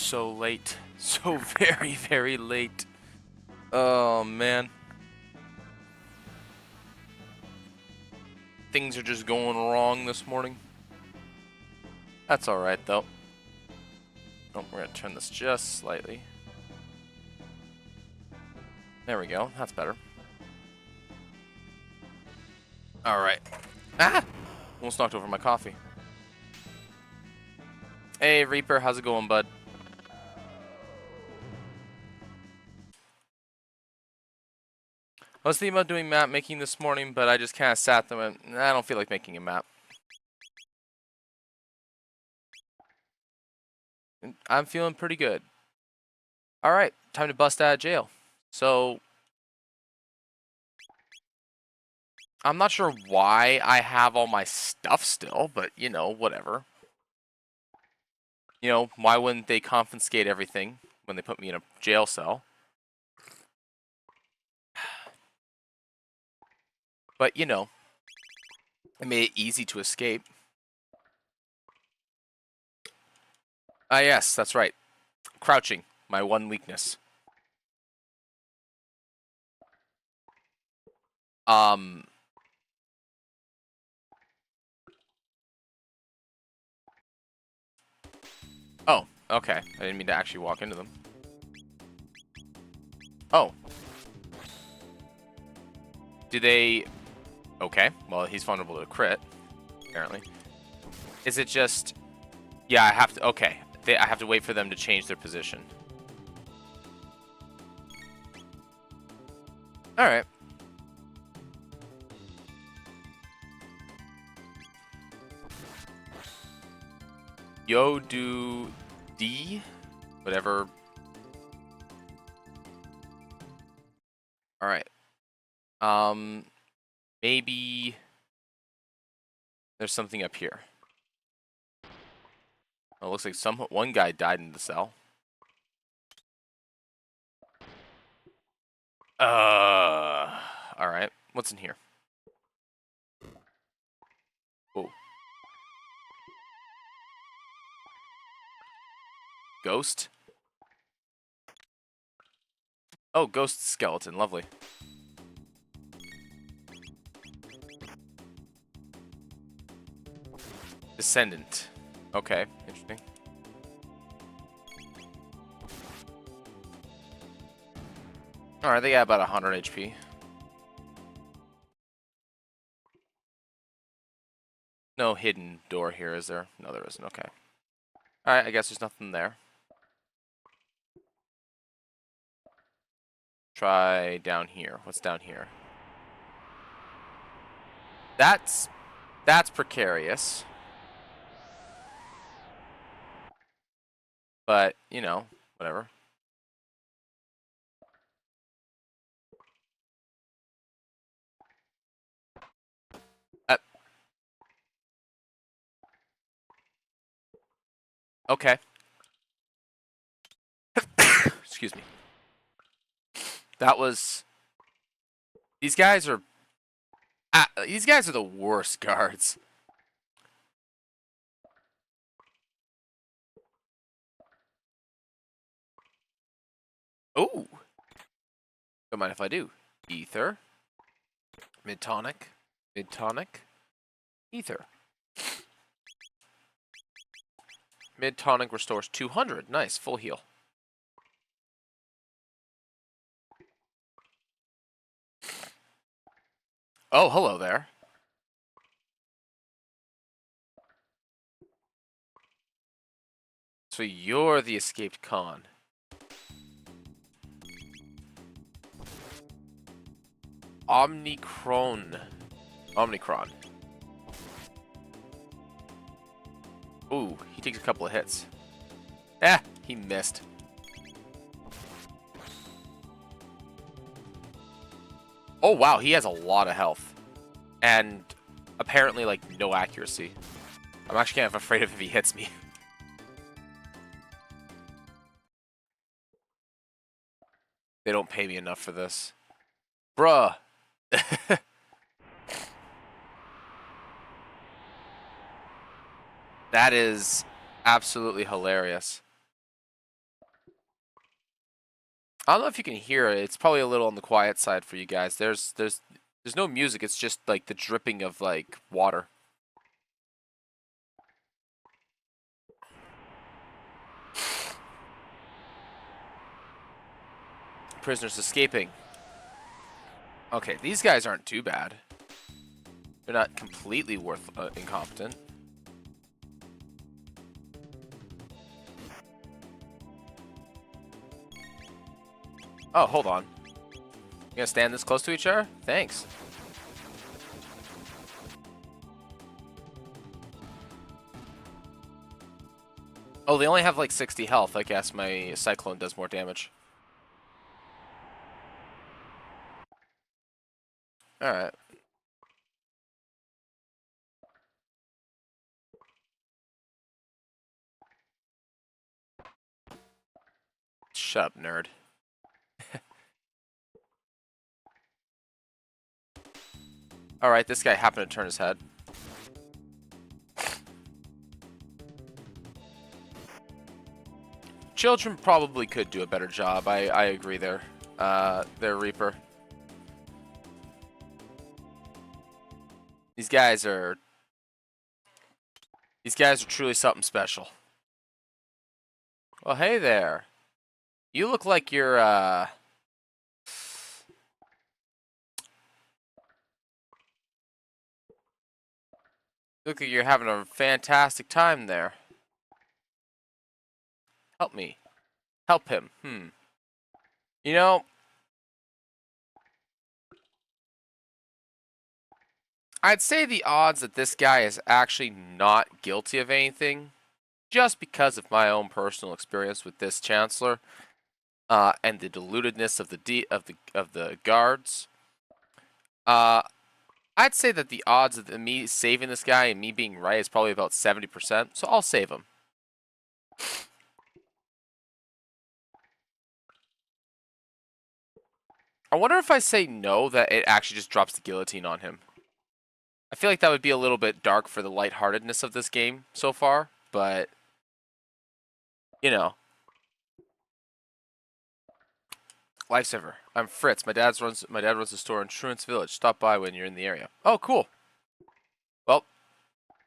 so late. So very, very late. Oh, man. Things are just going wrong this morning. That's alright, though. Oh, we're going to turn this just slightly. There we go. That's better. Alright. Ah! Almost knocked over my coffee. Hey, Reaper. How's it going, bud? I was thinking about doing map making this morning, but I just kind of sat there and went, I don't feel like making a map. And I'm feeling pretty good. Alright, time to bust out of jail. So, I'm not sure why I have all my stuff still, but, you know, whatever. You know, why wouldn't they confiscate everything when they put me in a jail cell? But, you know, it made it easy to escape. Ah, yes, that's right. Crouching, my one weakness. Oh, okay. I didn't mean to actually walk into them. Oh. Do they... Okay, well, he's vulnerable to a crit, apparently. Is it just... Yeah, I have to... Okay. I have to wait for them to change their position. Alright. Yo, do... D? Whatever. Alright. Maybe... There's something up here. Oh, it looks like one guy died in the cell. Alright. What's in here? Oh. Ghost? Oh, ghost skeleton. Lovely. Descendant. Okay, interesting. Alright, they got about 100 HP. No hidden door here, is there? No, there isn't. Okay. Alright, I guess there's nothing there. Try down here. What's down here? That's precarious. But, you know, whatever. Okay. Excuse me. That was... These guys are the worst guards. Oh. Don't mind if I do. Ether. Mid-tonic. Mid-tonic. Ether. Mid-tonic restores 200. Nice. Full heal. Oh, hello there. So you're the escaped con. Omnicron. Ooh, he takes a couple of hits. Ah, he missed. Oh, wow, he has a lot of health. And apparently, like, no accuracy. I'm actually kind of afraid of if he hits me. They don't pay me enough for this. Bruh. That is absolutely hilarious. I don't know if you can hear it. It's probably a little on the quiet side for you guys. There's no music. It's just like the dripping of like water. Prisoners escaping. Okay, these guys aren't too bad. They're not completely incompetent. Oh, hold on. You gonna stand this close to each other? Thanks. Oh, they only have like 60 health. I guess my cyclone does more damage. Alright. Shut up, nerd. Alright, this guy happened to turn his head. Children probably could do a better job. I agree there. Their Reaper. These guys are truly something special. Well, hey there. You look like you're look like you're having a fantastic time there. Help me. Help him. You know, I'd say the odds that this guy is actually not guilty of anything, just because of my own personal experience with this Chancellor, and the dilutedness of the guards. I'd say that the odds of me saving this guy and me being right is probably about 70%, so I'll save him. I wonder if I say no, that it actually just drops the guillotine on him. I feel like that would be a little bit dark for the lightheartedness of this game so far, but you know. Lifesaver. I'm Fritz. My dad runs a store in Truant's Village. Stop by when you're in the area. Oh, cool. Well,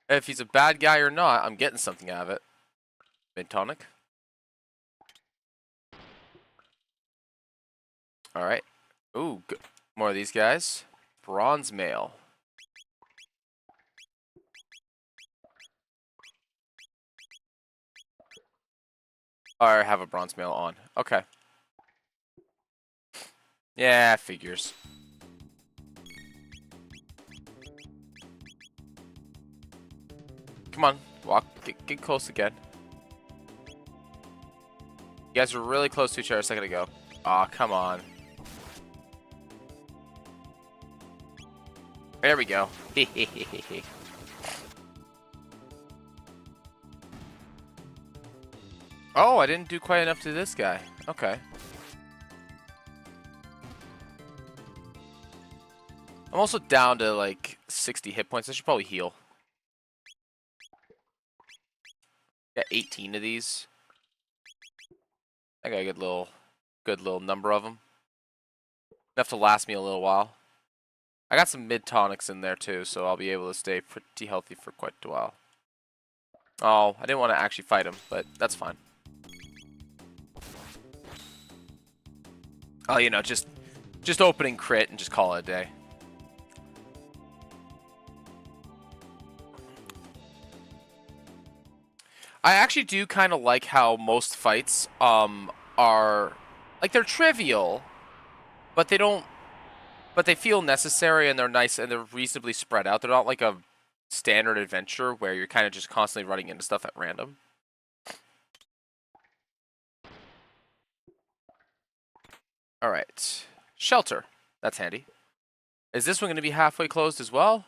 if he's a bad guy or not, I'm getting something out of it. Mid tonic. All right. Ooh, good. More of these guys. Bronze mail. Or have a bronze mail on. Okay. Yeah, figures. Come on, walk. Get close again. You guys were really close to each other a second ago. Aw, come on. There we go. Oh, I didn't do quite enough to this guy. Okay. I'm also down to like 60 hit points. I should probably heal. Got 18 of these. I got a good little number of them. Enough to last me a little while. I got some mid tonics in there too, so I'll be able to stay pretty healthy for quite a while. Oh, I didn't want to actually fight him, but that's fine. Oh, you know, just opening crit and just call it a day. I actually do kind of like how most fights are like they're trivial, but they feel necessary and they're nice and they're reasonably spread out. They're not like a standard adventure where you're kind of just constantly running into stuff at random. All right. Shelter. That's handy. Is this one going to be halfway closed as well?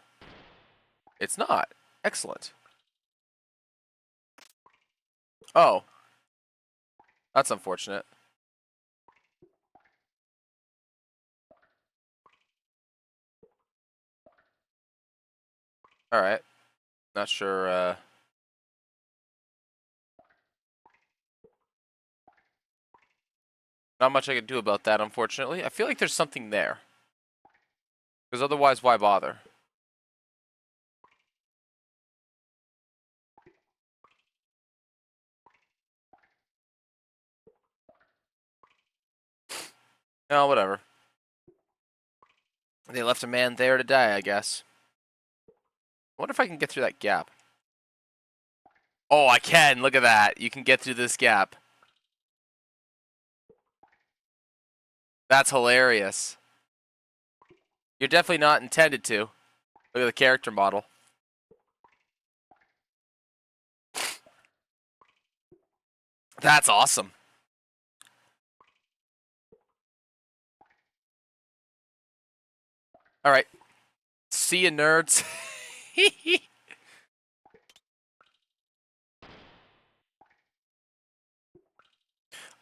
It's not. Excellent. Oh. That's unfortunate. All right. Not sure. Not much I can do about that, unfortunately. I feel like there's something there. Because otherwise, why bother? Oh, whatever. They left a man there to die, I guess. I wonder if I can get through that gap. Oh, I can! Look at that! You can get through this gap. That's hilarious. You're definitely not intended to. Look at the character model. That's awesome. Alright. See ya, nerds.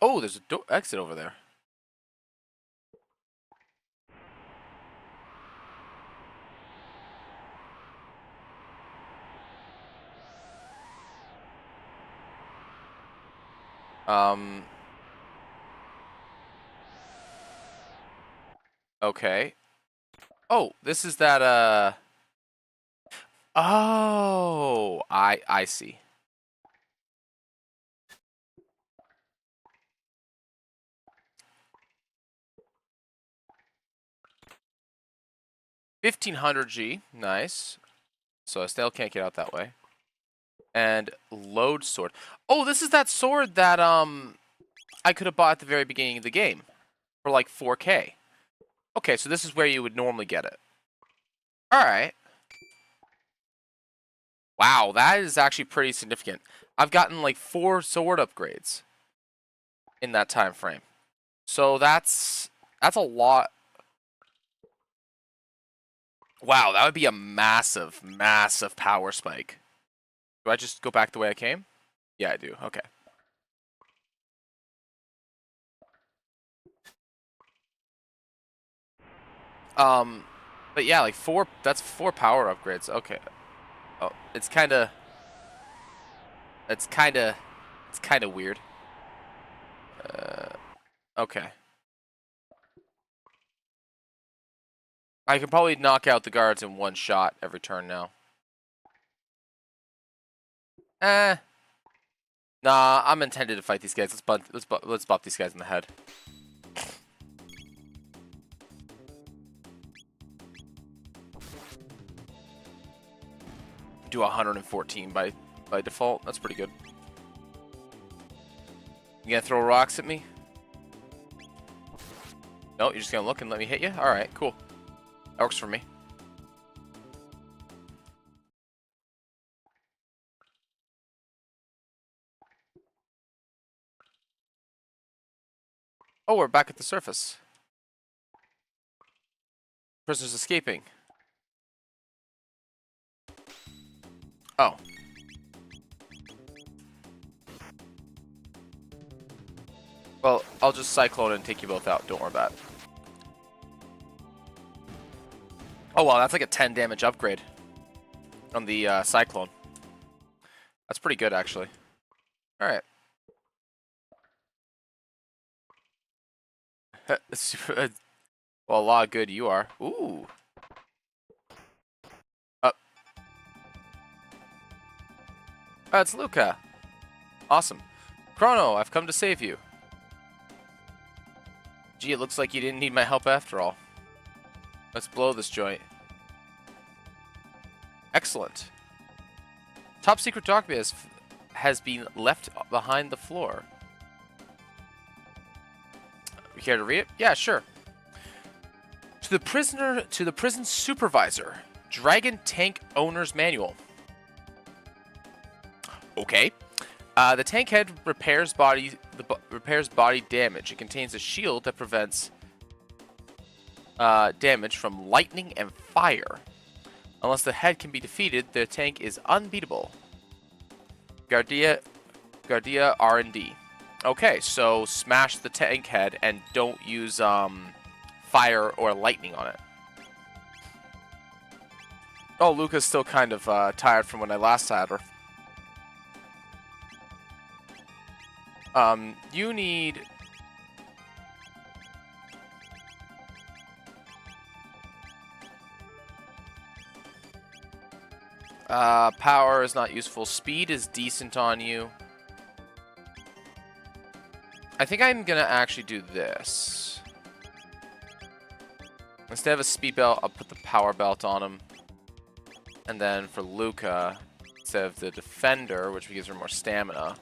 Oh, there's a exit over there. Okay. Oh, this is that, Oh, I see. $1,500G, nice. So I still can't get out that way. And load sword. Oh, this is that sword that I could have bought at the very beginning of the game for like 4K. Okay, so this is where you would normally get it. All right. Wow, that is actually pretty significant. I've gotten like 4 sword upgrades in that time frame. So that's a lot. Wow, that would be a massive, massive power spike. Do I just go back the way I came? Yeah, I do. Okay. But yeah, like 4, that's 4 power upgrades. Okay. Oh, it's kind of weird. Okay. I can probably knock out the guards in 1 shot every turn now. Nah, I'm intended to fight these guys. Let's bop these guys in the head. Do 114 by default. That's pretty good. You gonna throw rocks at me? No, you're just gonna look and let me hit you? Alright, cool. That works for me. Oh, we're back at the surface. Prisoners escaping. Oh. Well, I'll just cyclone and take you both out. Don't worry about it. Oh, wow, that's like a 10 damage upgrade on the cyclone. That's pretty good, actually. Alright. Well, a lot of good you are. Ooh. Oh, it's Luca. Awesome. Chrono, I've come to save you. Gee, it looks like you didn't need my help after all. Let's blow this joint. Excellent. Top secret document has been left behind the floor. You care to read it? Yeah, sure. To the prison supervisor. Dragon Tank Owner's Manual. Okay. The tank head repairs body damage. It contains a shield that prevents damage from lightning and fire. Unless the head can be defeated, the tank is unbeatable. Guardia R&D. Okay, so smash the tank head and don't use fire or lightning on it. Oh, Luca's still kind of tired from when I last had her. You need Power is not useful. Speed is decent on you. I think I'm gonna actually do this. Instead of a speed belt, I'll put the power belt on him. And then for Luca, instead of the defender, which gives her more stamina,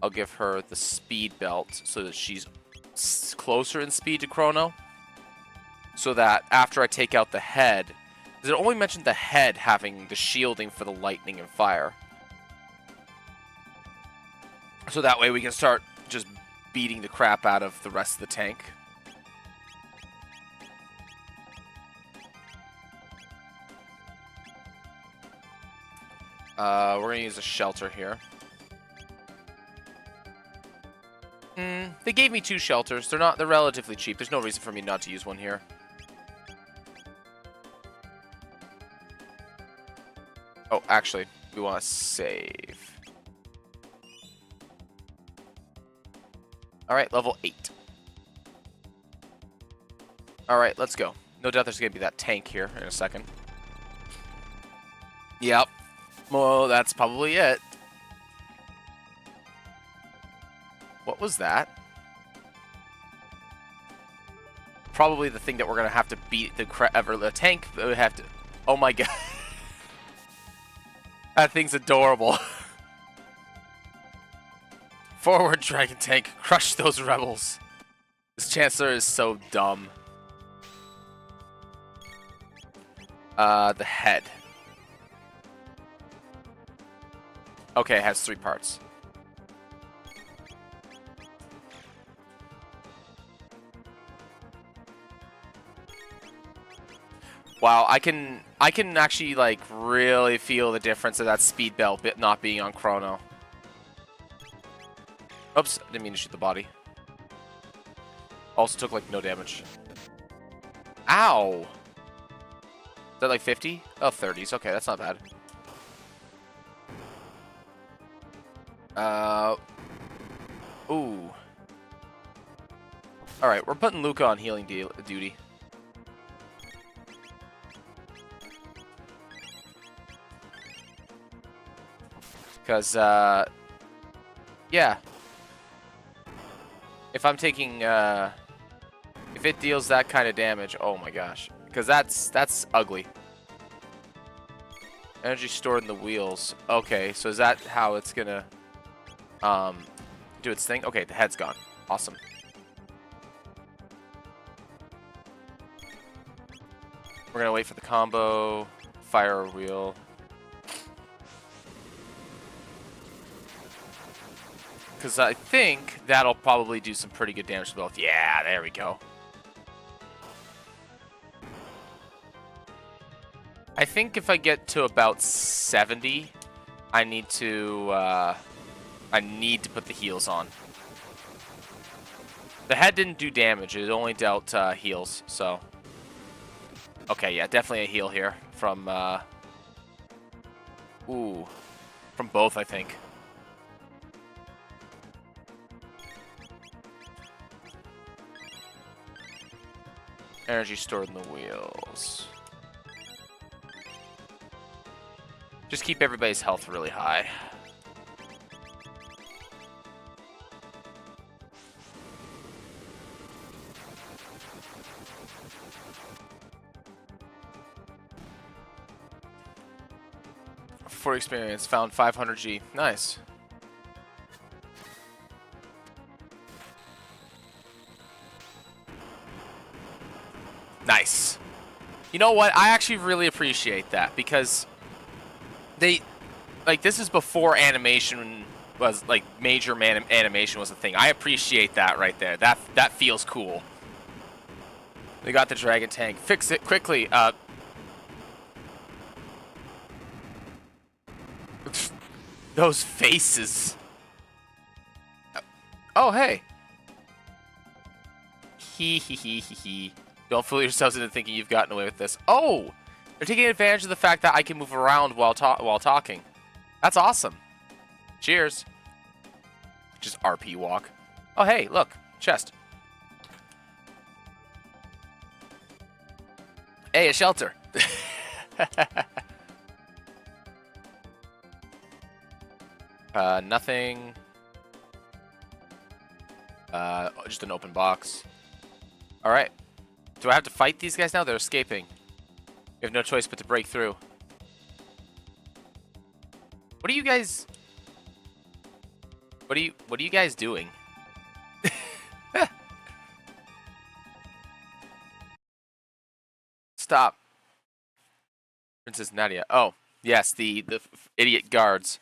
I'll give her the speed belt so that she's closer in speed to Chrono. So that after I take out the head, because it only mentioned the head having the shielding for the lightning and fire. So that way we can start just beating the crap out of the rest of the tank. We're going to use a shelter here. They gave me 2 shelters. They're relatively cheap. There's no reason for me not to use one here. Oh, actually, we want to save. Alright, level 8. Alright, let's go. No doubt there's going to be that tank here in a second. Yep. Well, that's probably it. What was that? Probably the thing that we're going to have to beat the tank. We have to... Oh my god. That thing's adorable. Forward, Dragon Tank. Crush those rebels. This Chancellor is so dumb. The head. Okay, it has 3 parts. Wow, I can actually like really feel the difference of that speed belt bit not being on Chrono. Oops, didn't mean to shoot the body. Also took like no damage. Ow! Is that like 50? Oh, 30s. Okay, that's not bad. Ooh. Alright, we're putting Luca on healing duty. Because, yeah. If I'm taking, if it deals that kind of damage, oh my gosh. Because that's ugly. Energy stored in the wheels. Okay, so is that how it's gonna, do its thing? Okay, the head's gone. Awesome. We're gonna wait for the combo. Fire wheel. Because I think that'll probably do some pretty good damage to both. Yeah, there we go. I think if I get to about 70, I need to put the heals on. The head didn't do damage. It only dealt heals, so. Okay, yeah, definitely a heal here from, from both, I think. Energy stored in the wheels. Just keep everybody's health really high. For experience, found 500G. Nice. Nice. You know what? I actually really appreciate that because this is before animation was, like, major animation was a thing. I appreciate that right there. That feels cool. They got the Dragon Tank. Fix it quickly. Those faces. Oh, hey. Hee hee hee hee hee. Don't fool yourselves into thinking you've gotten away with this. Oh! They're taking advantage of the fact that I can move around while talking. That's awesome. Cheers. Just RP walk. Oh, hey, look. Chest. Hey, a shelter. Nothing. Just an open box. Alright. Do I have to fight these guys now? They're escaping. We have no choice but to break through. What are you guys... What are you guys doing? Stop. Princess Nadia. Oh, yes, the idiot guards.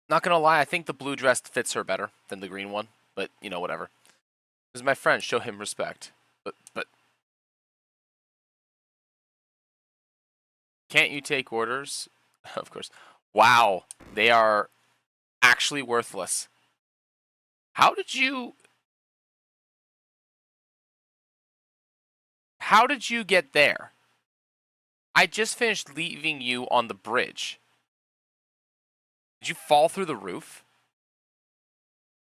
Not gonna lie, I think the blue dress fits her better than the green one. But, you know, whatever. This is my friend, show him respect. But... Can't you take orders? Of course. Wow, they are actually worthless. How did you get there? I just finished leaving you on the bridge. Did you fall through the roof?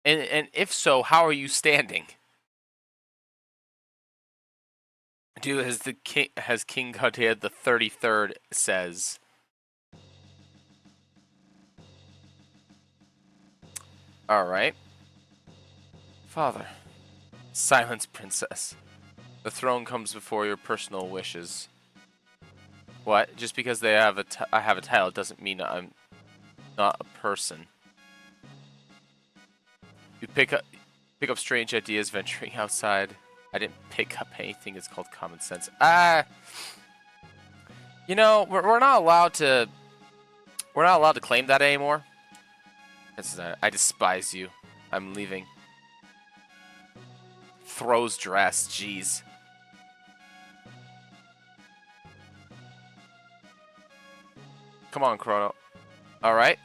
And if so, how are you standing? Dude, as King Godhead the 33rd says. Alright. Father. Silence, princess. The throne comes before your personal wishes. What? Just because I have a title doesn't mean I'm not a person. You pick up strange ideas venturing outside. I didn't pick up anything. It's called common sense. You know, we're not allowed to claim that anymore. I despise you. I'm leaving. Throws dress. Jeez. Come on, Chrono. Alright.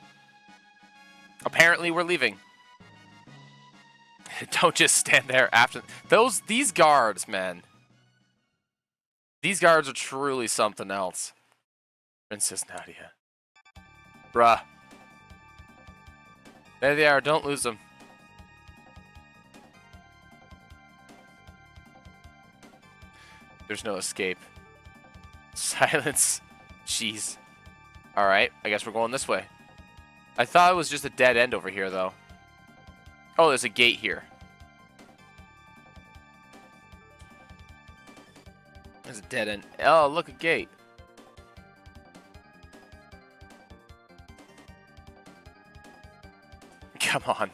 Apparently we're leaving. Don't just stand there after... These guards, man. These guards are truly something else. Princess Nadia. Bruh. There they are. Don't lose them. There's no escape. Silence. Jeez. Alright, I guess we're going this way. I thought it was just a dead end over here, though. Oh, there's a gate here. There's a dead end. Oh, look, a gate. Come on.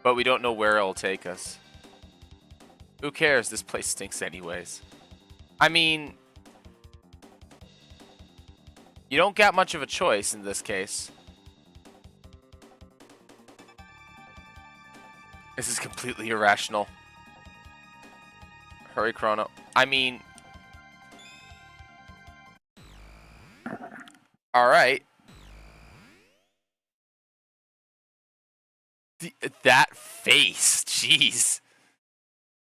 But we don't know where it'll take us. Who cares? This place stinks anyways. I mean... You don't got much of a choice in this case. This is completely irrational. Hurry, Chrono. I mean... Alright. That face. Jeez.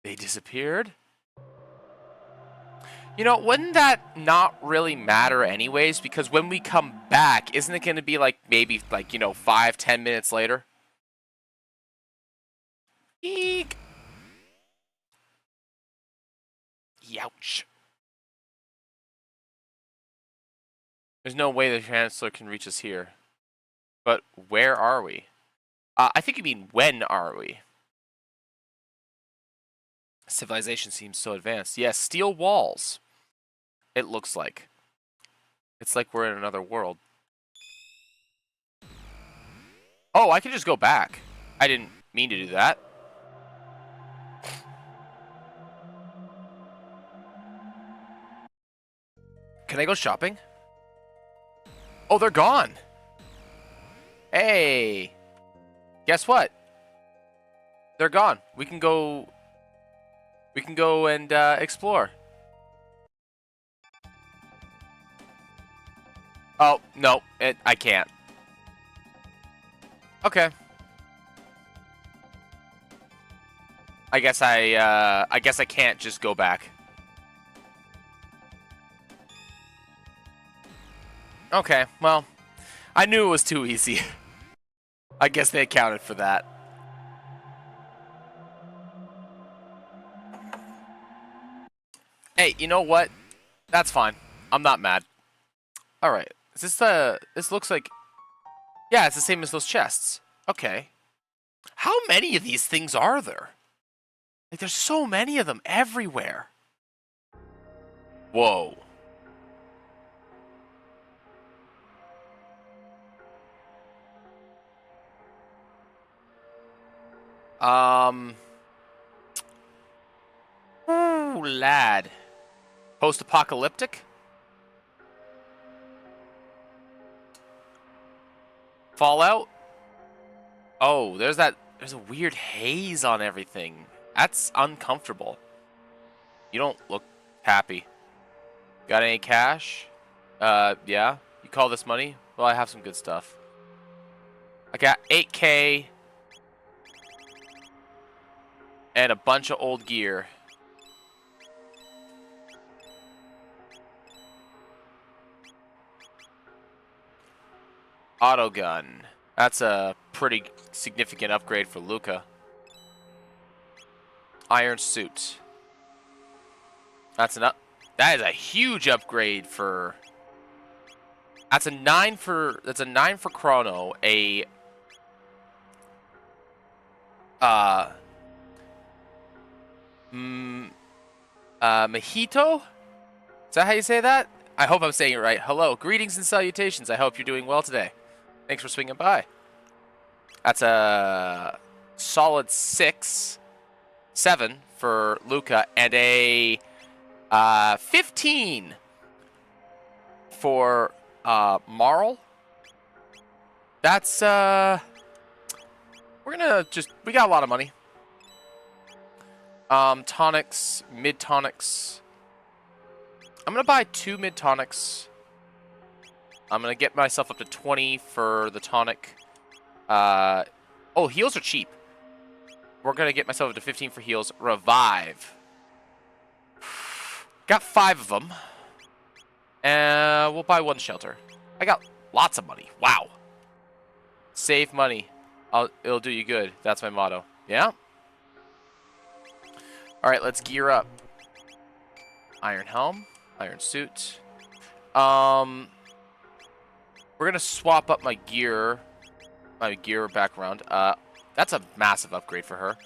They disappeared? You know, wouldn't that not really matter anyways? Because when we come back, isn't it going to be like, maybe like, you know, 5-10 minutes later? Eek. Youch. There's no way the Chancellor can reach us here. But where are we? I think you mean when are we? Civilization seems so advanced. Yes, steel walls. It looks like. It's like we're in another world. Oh, I can just go back. I didn't mean to do that. Can I go shopping? Oh, they're gone. Hey. Guess what? They're gone. We can go and explore. Oh, no. I can't. Okay. I guess I can't just go back. Okay, well, I knew it was too easy. I guess they accounted for that. Hey, you know what? That's fine. I'm not mad. Alright. Is this the... This looks like... Yeah, it's the same as those chests. Okay. How many of these things are there? Like, there's so many of them everywhere. Whoa. Ooh, lad. Post-apocalyptic? Fallout? Oh, there's a weird haze on everything. That's uncomfortable. You don't look happy. Got any cash? Yeah. You call this money? Well, I have some good stuff. I got 8K and a bunch of old gear. Auto gun. That's a pretty significant upgrade for Luca. Iron suit. That is a huge upgrade for... That's a 9 for Chrono. A Mojito? Is that how you say that? I hope I'm saying it right. Hello, greetings and salutations. I hope you're doing well today. Thanks for swinging by. That's a solid 7 for Luca, and a 15 for Marl. That's we're gonna we got a lot of money. Tonics, mid tonics. I'm gonna buy 2 mid tonics. I'm gonna get myself up to 20 for the tonic. Oh, heals are cheap. We're gonna get myself up to 15 for heals. Revive. Got 5 of them. And we'll buy 1 shelter. I got lots of money. Wow. Save money. It'll do you good. That's my motto. Yeah? Alright, let's gear up. Iron helm. Iron suit. We're gonna swap up my gear background. That's a massive upgrade for her.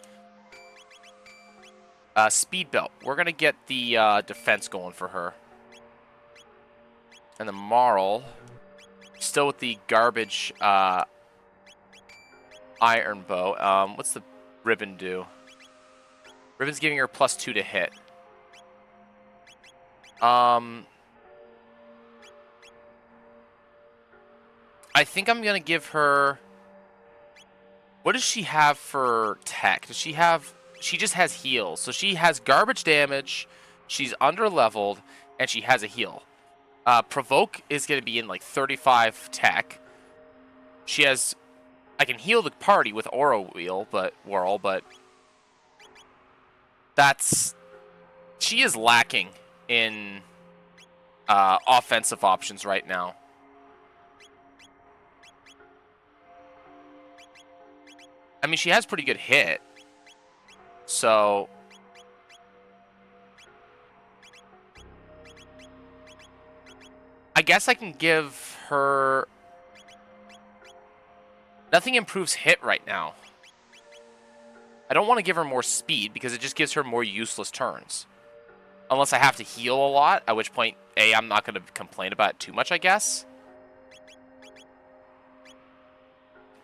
Speed belt. We're gonna get the defense going for her. And the Marl, still with the garbage iron bow. What's the ribbon do? Ribbon's giving her +2 to hit. I think I'm gonna give her... What does she have for tech? Does she have... She just has heals. So she has garbage damage, she's under-leveled, and she has a heal. Provoke is going to be in like 35 tech. She has... I can heal the party with Aura Whirl, but that's... She is lacking in offensive options right now. I mean, she has pretty good hit. So... I guess I can give her... Nothing improves hit right now. I don't want to give her more speed because it just gives her more useless turns. Unless I have to heal a lot, at which point, I'm not going to complain about it too much, I guess.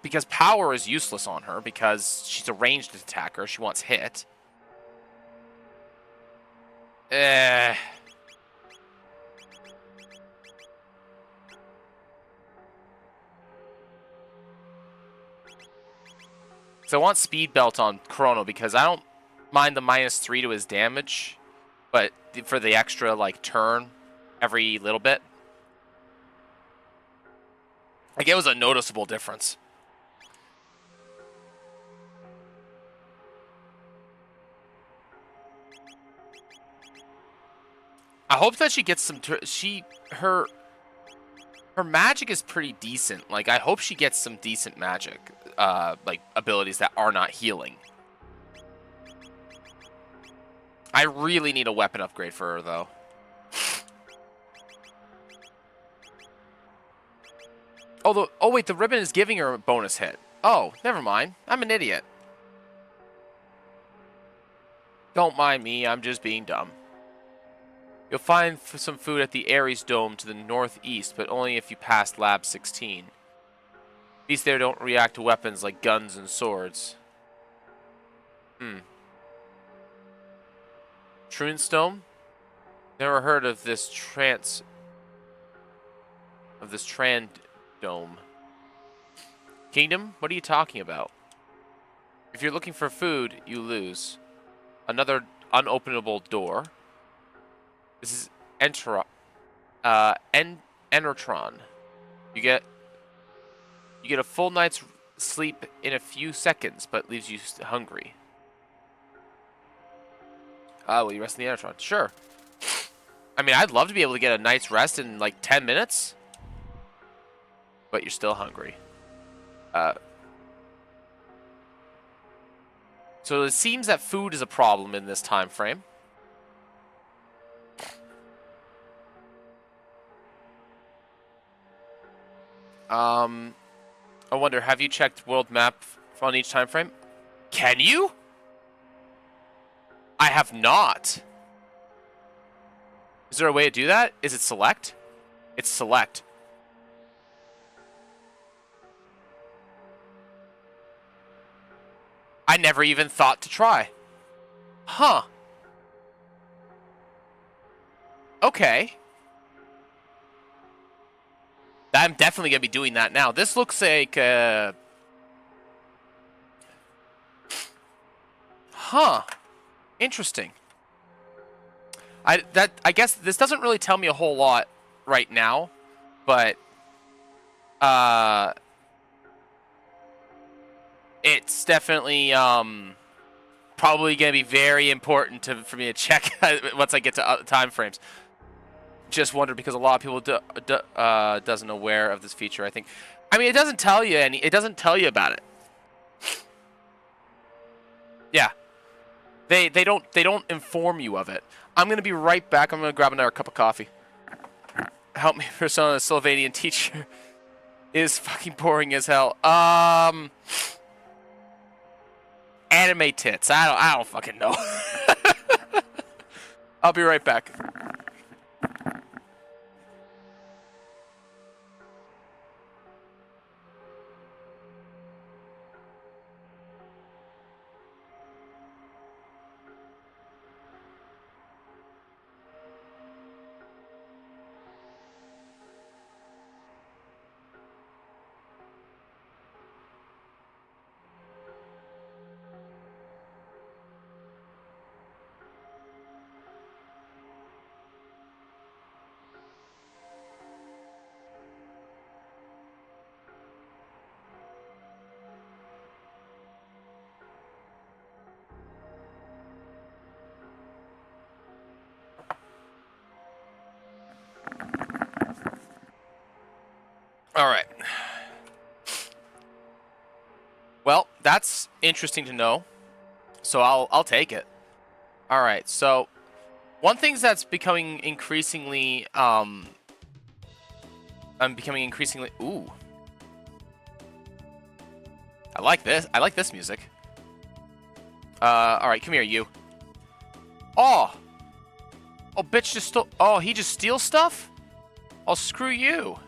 Because power is useless on her because she's a ranged attacker. She wants hit. So I want speed belt on Chrono because I don't mind the -3 to his damage, but for the extra like turn every little bit, like it was a noticeable difference. I hope that she gets some. Her magic is pretty decent. Like I hope she gets some decent magic. Like abilities that are not healing. I really need a weapon upgrade for her though. Oh wait, the ribbon is giving her a bonus hit. Oh, never mind. I'm an idiot. Don't mind me, I'm just being dumb. You'll find some food at the Ares Dome to the northeast, but only if you pass Lab 16. Beasts there don't react to weapons like guns and swords. Trunestone? Never heard of this Trandome. Kingdom? What are you talking about? If you're looking for food, you lose. Another unopenable door. This is Enertron. You get a full night's sleep in a few seconds, but leaves you hungry. Will you rest in the Enertron? Sure. I mean, I'd love to be able to get a night's rest in like 10 minutes. But you're still hungry. So it seems that food is a problem in this time frame. I wonder, have you checked world map on each time frame? Can you? I have not. Is there a way to do that? Is it select? It's select. I never even thought to try. Huh. Okay. I'm definitely going to be doing that now. This looks like... Huh. Interesting. I guess this doesn't really tell me a whole lot right now, but... It's definitely probably going to be very important for me to check once I get to time frames. Just wonder because a lot of people doesn't aware of this feature. I think, I mean, it doesn't tell you it doesn't tell you about it. Yeah, they don't inform you of it. I'm gonna be right back. I'm gonna grab another cup of coffee. Help me, Persona, the Sylvanian teacher is fucking boring as hell. Anime tits. I don't fucking know. I'll be right back. All right. Well, that's interesting to know. So I'll take it. All right. So one thing that's becoming increasingly ooh. I like this. I like this music. All right, come here, you. Oh, bitch just stole. Oh, he just steals stuff. Oh, screw you.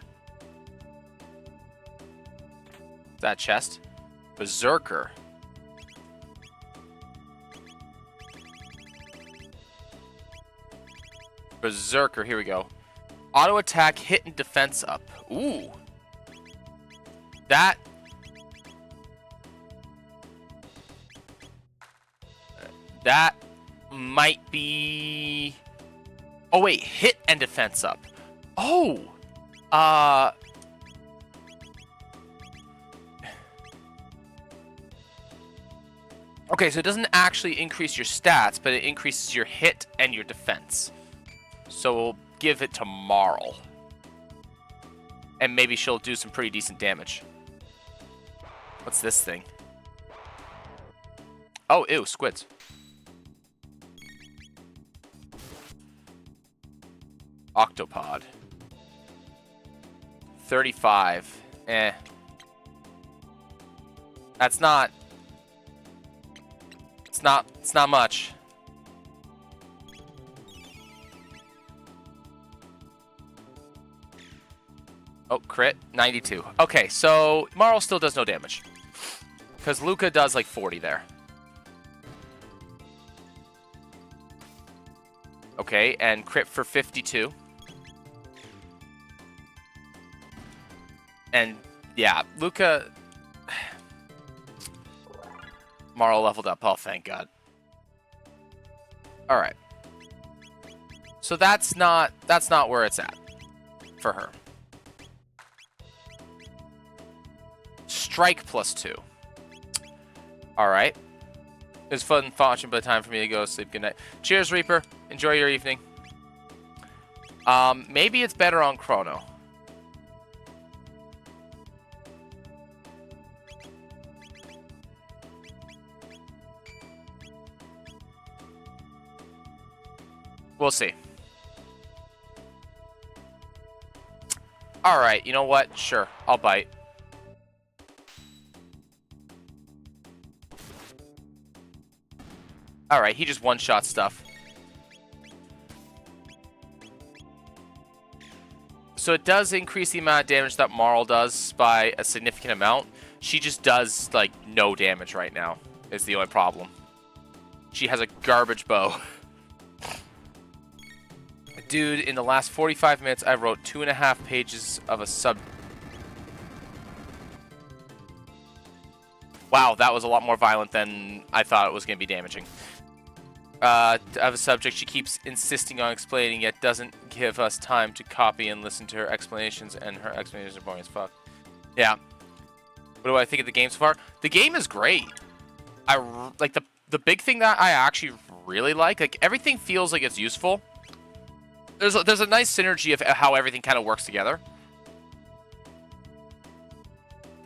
That chest. Berserker. Berserker, here we go. Auto attack, hit, and defense up. Ooh. That... that might be... Oh, wait. Hit and defense up. Oh! Okay, so it doesn't actually increase your stats, but it increases your hit and your defense. So we'll give it to Marl. And maybe she'll do some pretty decent damage. What's this thing? Oh, ew, squids. Octopod. 35. Eh. That's not... It's not much. Oh, crit. 92. Okay, so Marl still does no damage. Because Luca does like 40 there. Okay, and crit for 52. And yeah, Luca... Marl leveled up. Oh, thank God. Alright. So that's not where it's at for her. Strike +2. Alright. It was fun watching, but time for me to go sleep. Good night. Cheers, Reaper. Enjoy your evening. Maybe it's better on Chrono. We'll see. Alright, you know what? Sure, I'll bite. Alright, he just one-shot stuff. So it does increase the amount of damage that Marl does by a significant amount. She just does, like, no damage right now, is the only problem. She has a garbage bow. Dude, in the last 45 minutes, I wrote 2.5 pages of a sub... Wow, that was a lot more violent than I thought it was going to be damaging. Of a subject she keeps insisting on explaining, yet doesn't give us time to copy and listen to her explanations, and her explanations are boring as fuck. Yeah. What do I think of the game so far? The game is great. Like, the big thing that I actually really like everything feels like it's useful. There's a nice synergy of how everything kind of works together.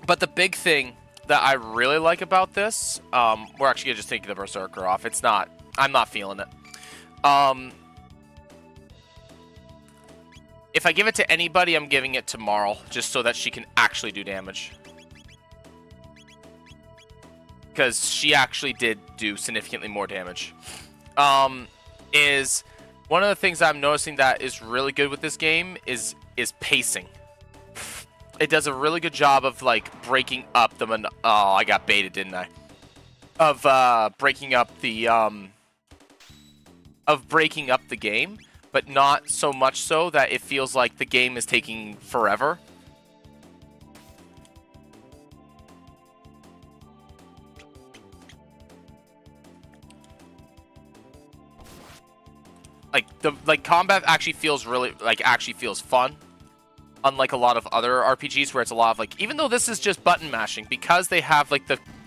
But the big thing that I really like about this, we're actually just taking the Berserker off. It's not, I'm not feeling it. If I give it to anybody, I'm giving it to Marl, just so that she can actually do damage. Because she actually did do significantly more damage. Is one of the things I'm noticing that is really good with this game is pacing. It does a really good job of, like, breaking up the oh, I got baited, didn't I? Of breaking up the game, but not so much so that it feels like the game is taking forever. Like combat actually feels really actually feels fun, unlike a lot of other RPGs where it's a lot of even though this is just button mashing, because they have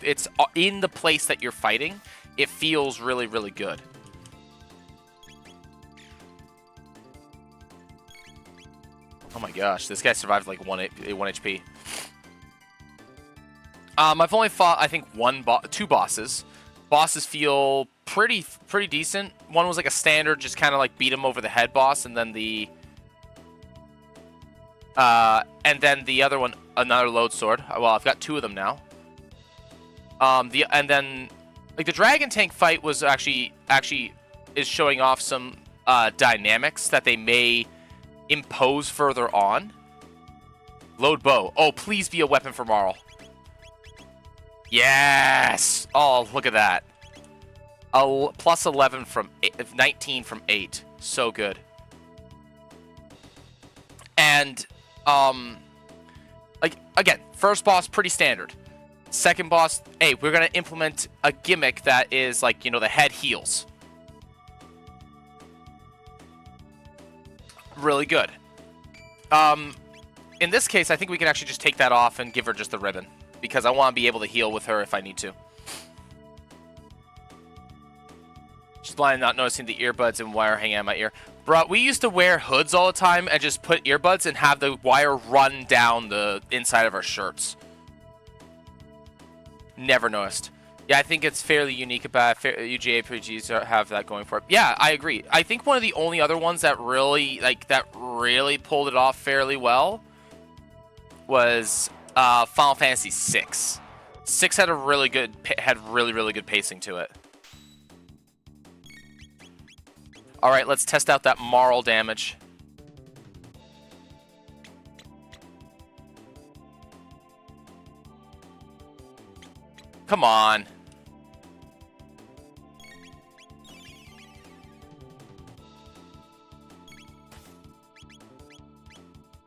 it's in the place that you're fighting, it feels really, really good. Oh my gosh, this guy survived like 1 HP. I've only fought I think two bosses. Bosses feel pretty decent. One was like a standard, just kind of like beat him over the head boss, and then the other one, another load sword. Well, I've got 2 of them now. And then the dragon tank fight was actually is showing off some dynamics that they may impose further on. Load bow. Oh, please be a weapon for Marl. Yes! Oh, look at that. Plus 11 from 19 from 8. So good. And again, first boss pretty standard. Second boss, hey, we're gonna implement a gimmick that is the head heals. Really good. In this case, I think we can actually just take that off and give her just the ribbon, because I want to be able to heal with her if I need to. She's blind, not noticing the earbuds and wire hanging out my ear. Bro, we used to wear hoods all the time and just put earbuds and have the wire run down the inside of our shirts. Never noticed. Yeah, I think it's fairly unique about UGA RPGs have that going for it. Yeah, I agree. I think one of the only other ones that really pulled it off fairly well was Final Fantasy 6. 6 had a really good, really good pacing to it. All right, let's test out that Marl damage. Come on.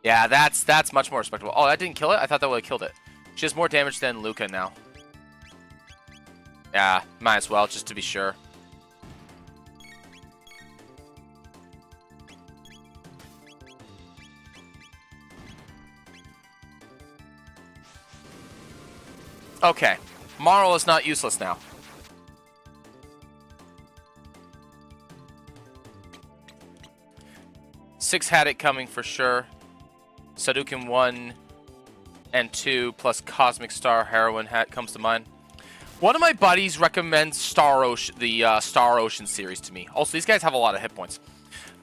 Yeah, that's much more respectable. Oh, that didn't kill it? I thought that would have killed it. She has more damage than Luca now. Yeah, might as well, just to be sure. Okay, Marl is not useless now. Six had it coming for sure. Sadouken 1 and 2 plus Cosmic Star Heroine hat comes to mind. One of my buddies recommends Star Ocean, the Star Ocean series to me. Also, these guys have a lot of hit points.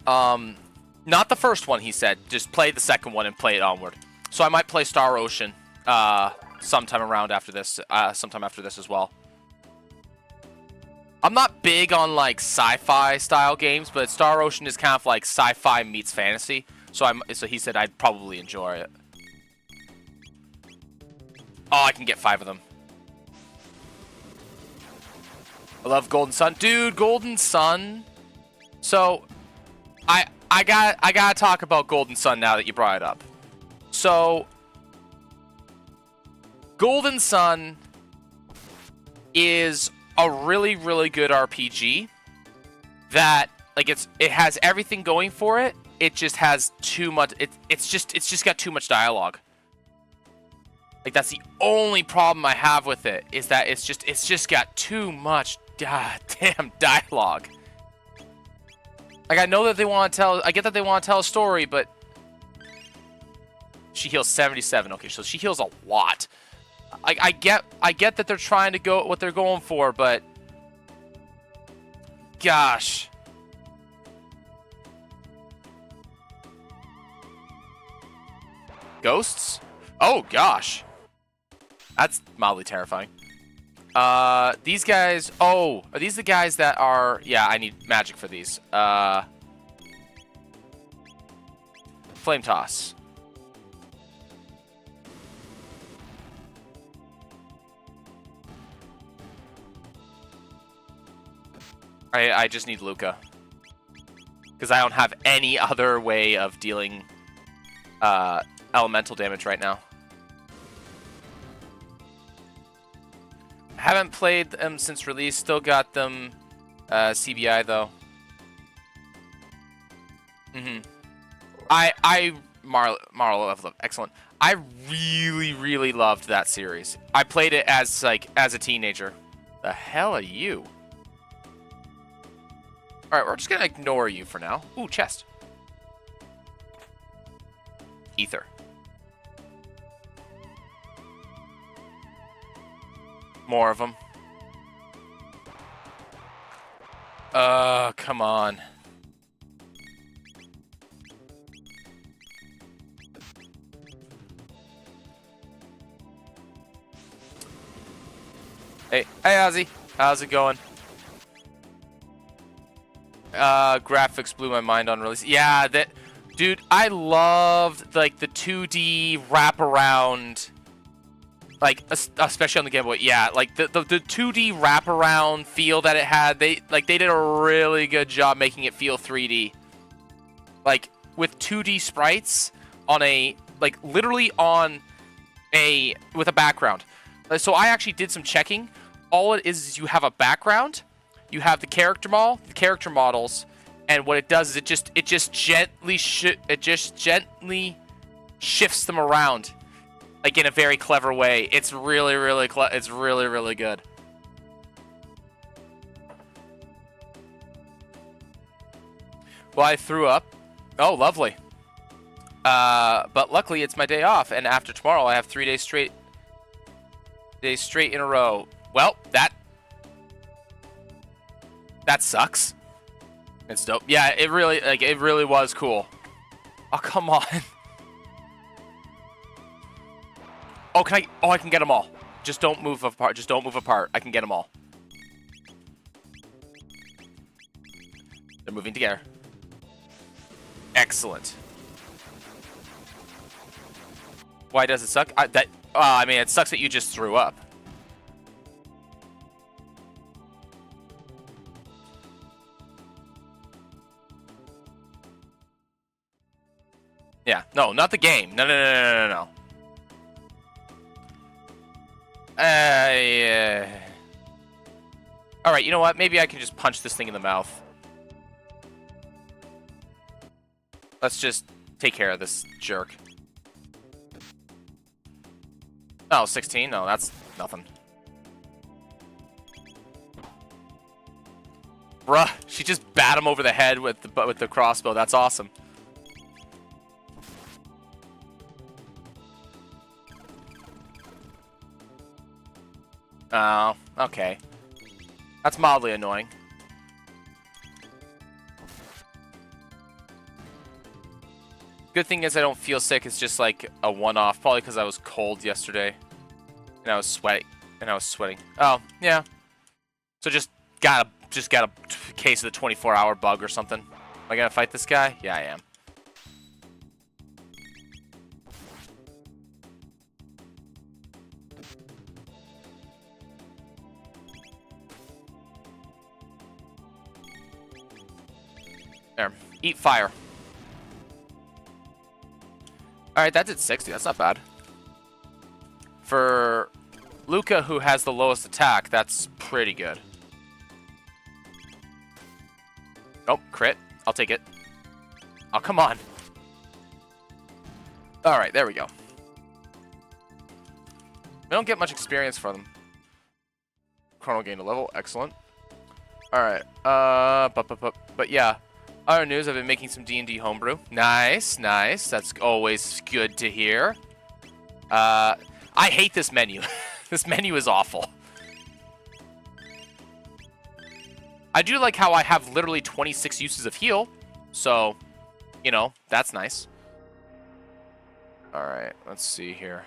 Not the first one, he said. Just play the second one and play it onward. So I might play Star Ocean sometime around after this, sometime after this as well. I'm not big on like sci-fi style games, but Star Ocean is kind of like sci-fi meets fantasy. So he said I'd probably enjoy it. Oh, I can get 5 of them. I love Golden Sun, dude. Golden Sun. So, I gotta talk about Golden Sun now that you brought it up. So, Golden Sun is a really, really good RPG that like it has everything going for it. It just has too much. It's just got too much dialogue. Like that's the only problem I have with it is that it's just got too much damn dialogue. Like I know that they want to tell. I get that they want to tell a story, but she heals 77. Okay, so she heals a lot. I get that they're trying to go what they're going for, but gosh. Ghosts? Oh gosh. That's mildly terrifying. These guys, oh, are these the guys that are, yeah, I need magic for these. Flame Toss. I just need Luca. Because I don't have any other way of dealing elemental damage right now. Haven't played them since release. Still got them CBI though. Marlo level up. Excellent. I really loved that series. I played it as a teenager. The hell are you? Alright, we're just gonna ignore you for now. Ooh, chest. Ether. More of them. Come on. Hey, Ozzy. How's it going? Graphics blew my mind on release. Yeah, dude, I loved like the 2D wraparound, like especially on the Game Boy. Yeah, like the 2D wraparound feel that it had. They did a really good job making it feel 3D. Like with 2D sprites on a literally on a with a background. So I actually did some checking. All it is you have a background. You have the character models, and what it does is it just gently shifts them around, like in a very clever way. It's really good. Well, I threw up. Oh, lovely. But luckily it's my day off, and after tomorrow I have 3 days straight in a row. Well, that sucks. It's dope. Yeah, it really was cool. Oh, come on. Oh, can I? Oh, I can get them all. Just don't move apart. Just don't move apart. I can get them all. They're moving together. Excellent. Why does it suck? I mean, it sucks that you just threw up. Yeah. No, not the game. No, no, no, no, no, no. Yeah. All right. You know what? Maybe I can just punch this thing in the mouth. Let's just take care of this jerk. Oh, 16? No, that's nothing. Bruh, she just bat him over the head with the crossbow. That's awesome. Oh, okay. That's mildly annoying. Good thing is I don't feel sick. It's just like a one-off. Probably because I was cold yesterday. And I was sweating. Oh, yeah. So just got a case of the 24-hour bug or something. Am I gonna fight this guy? Yeah, I am. There. Eat fire. Alright, that did 60. That's not bad. For Luca, who has the lowest attack, that's pretty good. Oh, crit. I'll take it. Oh, come on. Alright, there we go. We don't get much experience for them. Chrono gained a level. Excellent. Alright. But yeah. Other news, I've been making some D&D homebrew. Nice, nice. That's always good to hear. I hate this menu. This menu is awful. I do like how I have literally 26 uses of heal. So, you know, that's nice. Alright, let's see here.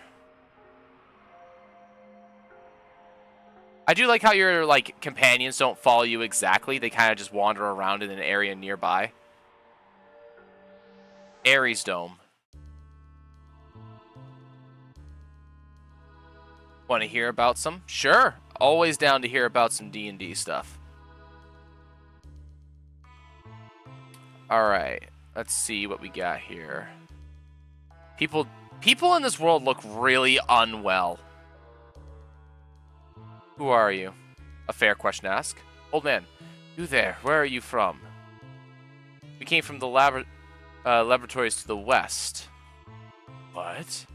I do like how your, like, companions don't follow you exactly. They kind of just wander around in an area nearby. Ares Dome. Want to hear about some? Sure. Always down to hear about some D&D stuff. Alright. Let's see what we got here. People in this world look really unwell. Who are you? A fair question to ask. Old man, you there, where are you from? We came from the laboratories to the west. What?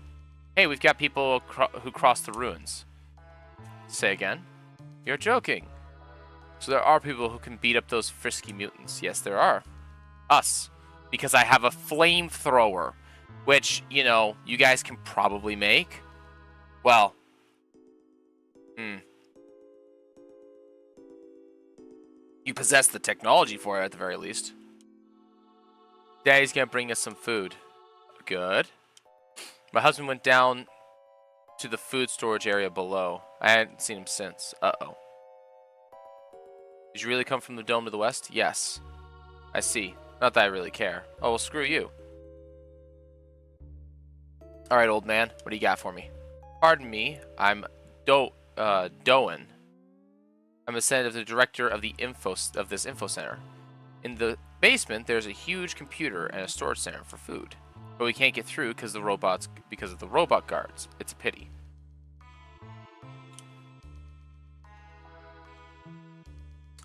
Hey, we've got people who crossed the ruins. Say again? You're joking. So there are people who can beat up those frisky mutants. Yes, there are. Us. Because I have a flamethrower. Which, you know, you guys can probably make. Well. You possess the technology for it, at the very least. Daddy's gonna bring us some food. Good. My husband went down to the food storage area below. I hadn't seen him since. Uh-oh. Did you really come from the dome to the west? Yes. I see. Not that I really care. Oh, well, screw you. Alright, old man. What do you got for me? Pardon me. I'm Doan. I'm a descendant of the director of this info center. In the basement, there's a huge computer and a storage center for food. But we can't get through because of the robot guards. It's a pity.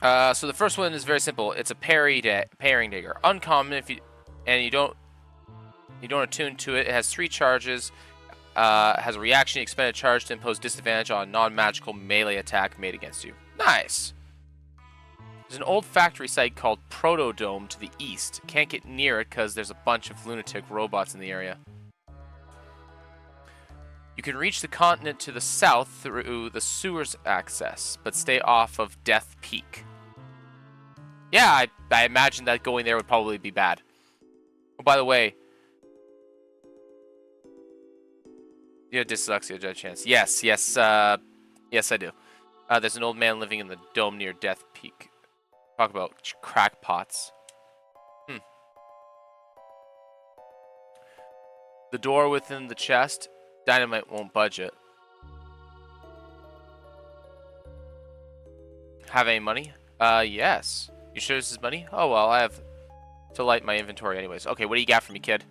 So the first one is very simple. It's a pairing dagger. Uncommon you don't attune to it. It has 3 charges. Has a reaction expended charge to impose disadvantage on a non-magical melee attack made against you. Nice. There's an old factory site called Proto Dome to the east. Can't get near it because there's a bunch of lunatic robots in the area. You can reach the continent to the south through the sewers access, but stay off of Death Peak. Yeah, I imagine that going there would probably be bad. Oh, by the way, You have dyslexia, judge chance. Yes, yes, yes, I do. There's an old man living in the dome near Death Peak. Talk about crackpots. The door within the chest. Dynamite won't budge it. Have any money? Yes. You sure this is money? Oh, well, I have to light my inventory anyways. Okay, what do you got for me, kid?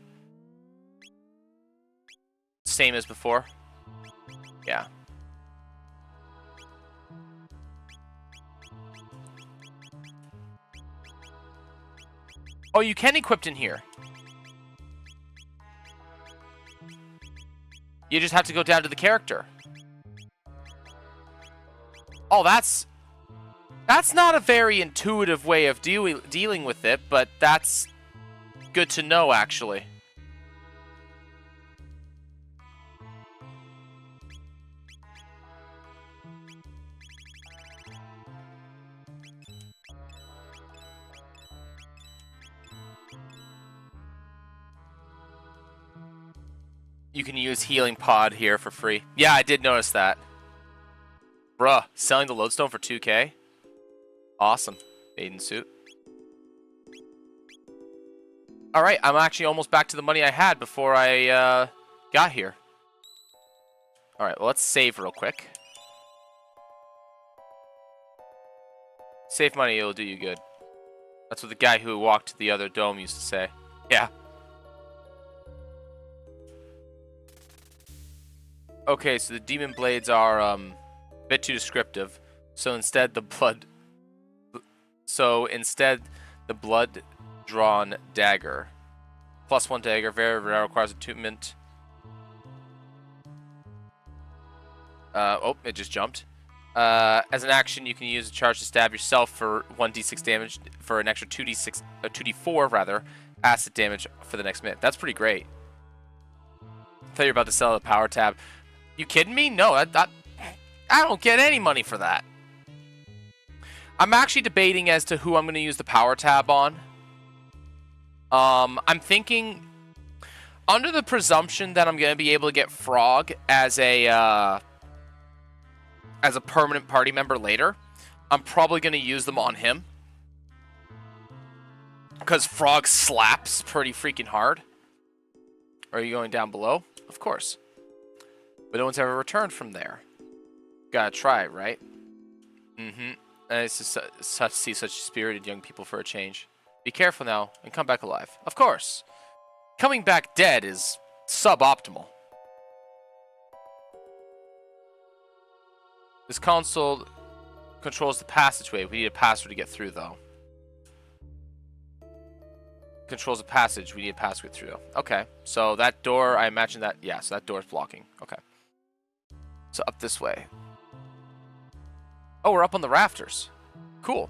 Same as before? Yeah. Oh, you can equip in here. You just have to go down to the character. Oh, that's not a very intuitive way of dealing with it, but that's good to know, actually. You can use Healing Pod here for free. Yeah, I did notice that. Bruh, selling the lodestone for 2K? Awesome. Maiden suit. Alright, I'm actually almost back to the money I had before I got here. Alright, well, let's save real quick. Save money, it'll do you good. That's what the guy who walked to the other dome used to say. Yeah. Okay, so the demon blades are a bit too descriptive. So instead the blood-drawn dagger. +1 dagger, very rare, requires attunement. Oh, it just jumped. As an action, you can use a charge to stab yourself for 1d6 damage for an extra 2d4 rather, acid damage for the next minute. That's pretty great. I thought you were about to sell the power tab. You kidding me? No, I don't get any money for that. I'm actually debating as to who I'm going to use the power tab on. I'm thinking, under the presumption that I'm going to be able to get Frog as a permanent party member later, I'm probably going to use them on him. Because Frog slaps pretty freaking hard. Are you going down below? Of course. But no one's ever returned from there. Gotta try it, right? Mm-hmm. And it's just such to see such spirited young people for a change. Be careful now and come back alive. Of course. Coming back dead is suboptimal. This console controls the passageway. We need a password to get through, though. Controls a passage. We need a password through, though. Okay. So that door, I imagine that... Yeah, so that door is blocking. Okay. So up this way. Oh, we're up on the rafters. Cool.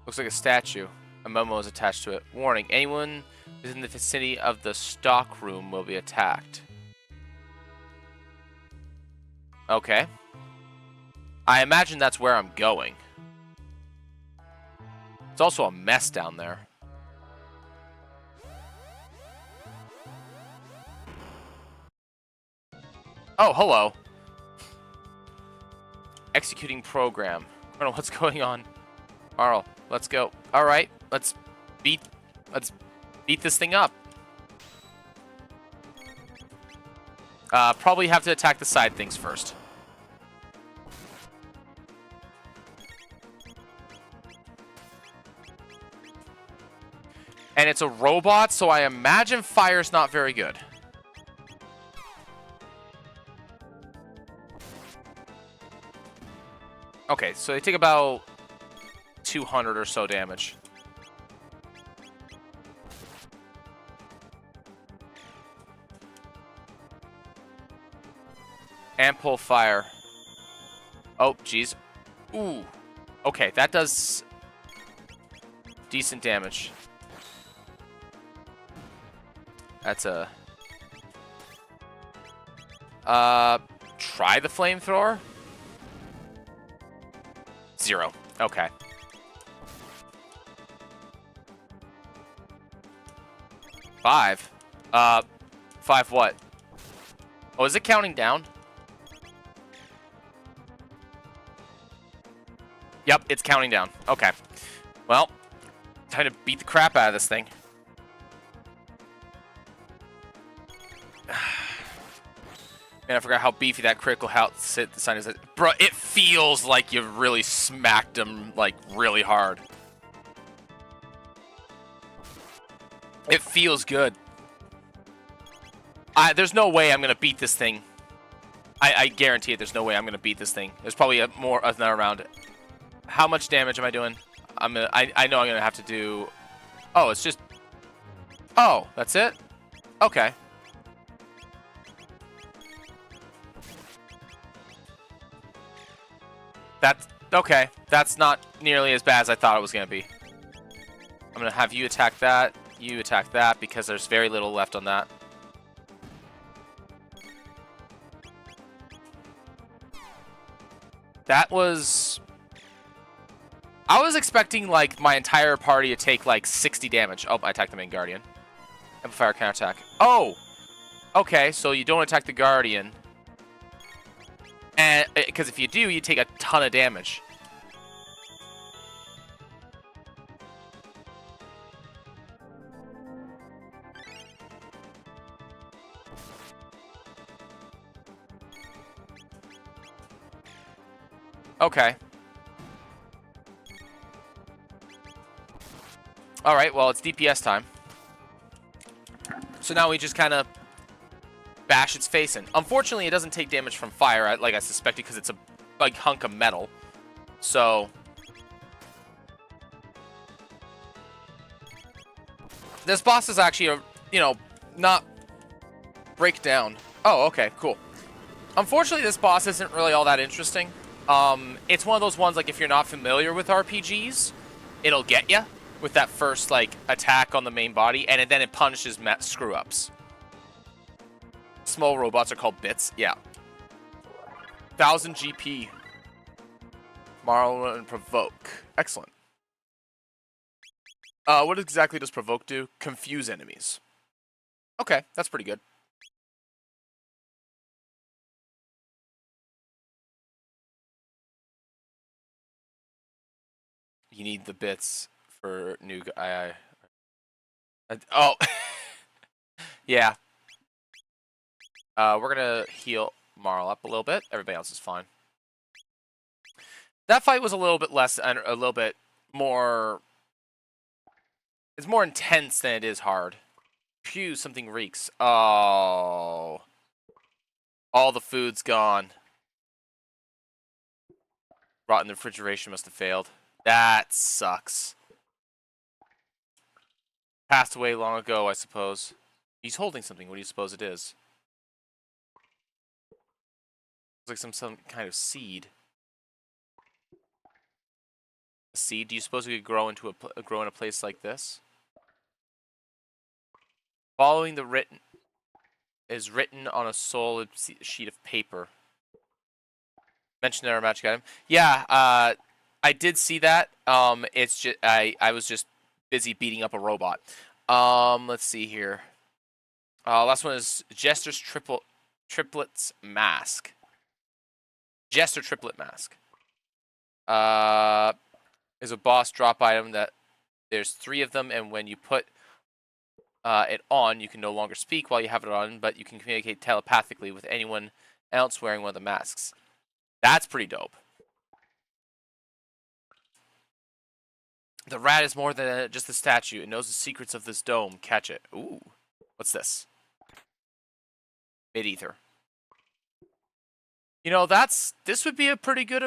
Looks like a statue. A memo is attached to it. Warning, anyone who's in the vicinity of the stock room will be attacked. Okay. I imagine that's where I'm going. It's also a mess down there. Oh, hello. Executing program. I don't know what's going on. Arl, let's go. All right, let's beat this thing up. Probably have to attack the side things first. And it's a robot, so I imagine fire's not very good. Okay, so they take about 200 or so damage. And pull fire. Oh, jeez. Ooh. Okay, that does decent damage. That's a... Try the flamethrower. 0. Okay. Five. 5 what? Oh, is it counting down? Yep, it's counting down. Okay. Well, time to beat the crap out of this thing. Man, I forgot how beefy that critical health sign is. Bro, it feels like you really smacked him, like, really hard. It feels good. There's no way I'm going to beat this thing. I guarantee it, there's no way I'm going to beat this thing. There's probably another round. How much damage am I doing? I know I'm going to have to do... Oh, it's just... Oh, that's it? Okay. That's... Okay. That's not nearly as bad as I thought it was going to be. I'm going to have you attack that. You attack that, because there's very little left on that. That was... I was expecting, like, my entire party to take, like, 60 damage. Oh, I attacked the main Guardian. Amplifier counterattack. Oh! Okay, so you don't attack the Guardian. And because if you do, you take a ton of damage. Okay. Alright, well, it's DPS time. So now we just kind of bash its face in. Unfortunately, it doesn't take damage from fire, like I suspected, because it's a big hunk of metal. So... this boss is actually, not break down. Oh, okay, cool. Unfortunately, this boss isn't really all that interesting. It's one of those ones, like, if you're not familiar with RPGs, it'll get you with that first, like, attack on the main body, and then it punishes screw-ups. Small robots are called bits. Yeah. 1000 GP. Marl and Provoke. Excellent. What exactly does Provoke do? Confuse enemies. Okay, that's pretty good. You need the bits for new guy. Oh. Yeah. We're gonna heal Marl up a little bit. Everybody else is fine. That fight was a little bit less, a little bit more... It's more intense than it is hard. Phew, something reeks. Oh. All the food's gone. Rotten refrigeration must have failed. That sucks. Passed away long ago, I suppose. He's holding something. What do you suppose it is? Looks like some kind of seed. A seed? Do you suppose it could grow in a place like this? Following the written is written on a solid sheet of paper. Mentioned in our magic item. Yeah, I did see that. It's just I was just busy beating up a robot. Let's see here. Last one is Jester's triplets mask. Jester triplet mask. Is a boss drop item that there's 3 of them, and when you put it on, you can no longer speak while you have it on, but you can communicate telepathically with anyone else wearing one of the masks. That's pretty dope. The rat is more than just a statue. It knows the secrets of this dome. Catch it. Ooh. What's this? Mid-ether. You know, this would be a pretty good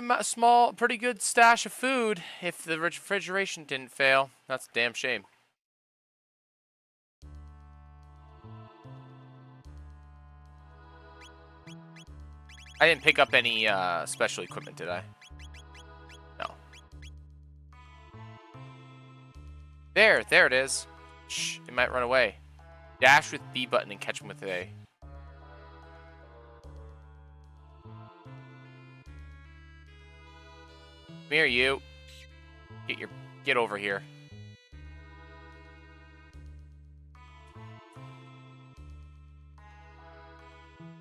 pretty good stash of food if the refrigeration didn't fail. That's a damn shame. I didn't pick up any special equipment, did I? No. There it is. Shh, it might run away. Dash with B button and catch him with A. here, you. Get over here.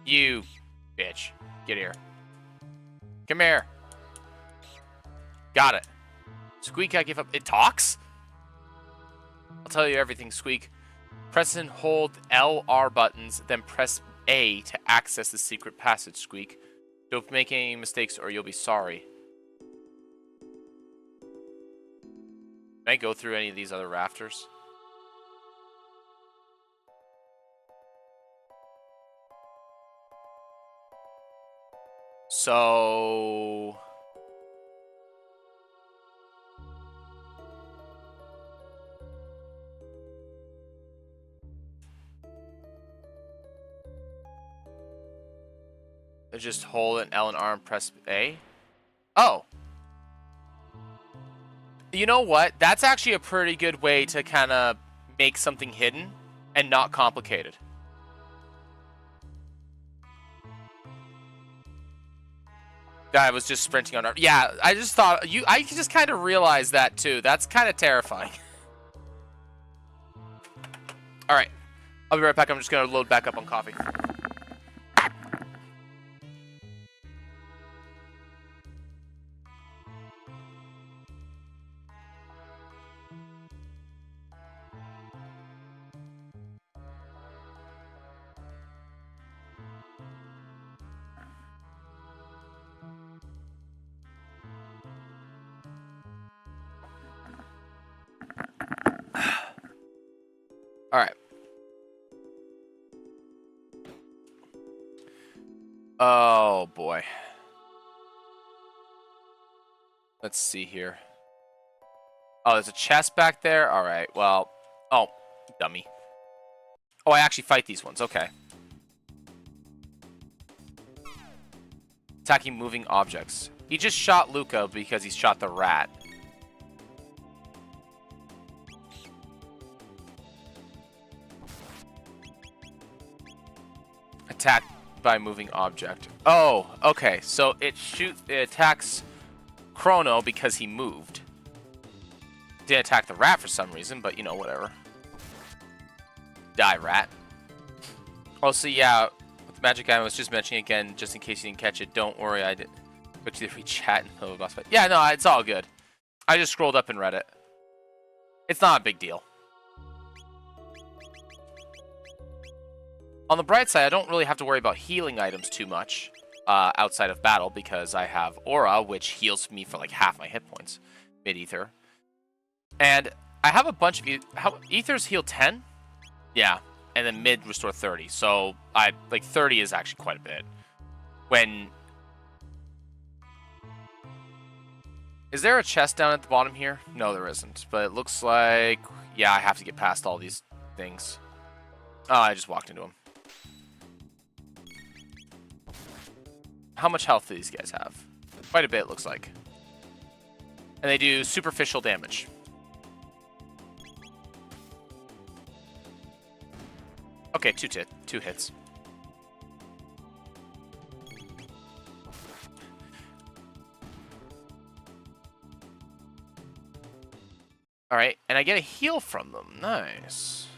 You bitch. Get here. Come here. Got it. Squeak, I give up. It talks? I'll tell you everything, Squeak. Press and hold LR buttons, then press A to access the secret passage, Squeak. Don't make any mistakes or you'll be sorry. Can I go through any of these other rafters? So... just hold an L and R and press A? Oh. You know what? That's actually a pretty good way to kind of make something hidden and not complicated. I was just sprinting on. Yeah, I just thought I just kind of realized that too. That's kind of terrifying. All right, I'll be right back. I'm just gonna load back up on coffee. All right. Oh boy. Let's see here. Oh, there's a chest back there. All right. Well. Oh, dummy. Oh, I actually fight these ones. Okay. Attacking moving objects. He just shot Luca because he shot the rat. Attack by moving object. Oh, okay. So it attacks Chrono because he moved. Didn't attack the rat for some reason, but you know, whatever. Die, rat. Also, yeah, with the magic guy I was just mentioning again, just in case you didn't catch it, don't worry, I didn't go to the chat in the middle of boss fight. Yeah, no, it's all good. I just scrolled up and read it. It's not a big deal. On the bright side, I don't really have to worry about healing items too much outside of battle because I have Aura, which heals me for like half my hit points, mid-ether. And I have a bunch of... Ethers heal 10? Yeah, and then mid restore 30. So, 30 is actually quite a bit. When... Is there a chest down at the bottom here? No, there isn't. But it looks like... Yeah, I have to get past all these things. Oh, I just walked into them. How much health do these guys have? Quite a bit, it looks like. And they do superficial damage. Okay, two hits. Alright, and I get a heal from them. Nice.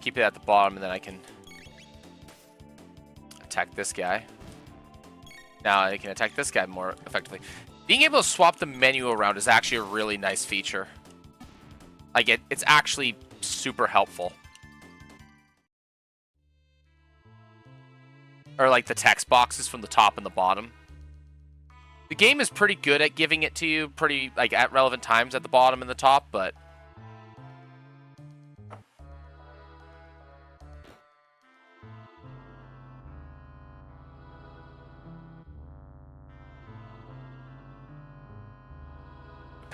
Keep it at the bottom, and then I can attack this guy. Now I can attack this guy more effectively. Being able to swap the menu around is actually a really nice feature. Like, it's actually super helpful. Or like the text boxes from the top and the bottom. The game is pretty good at giving it to you pretty, like, at relevant times at the bottom and the top, but...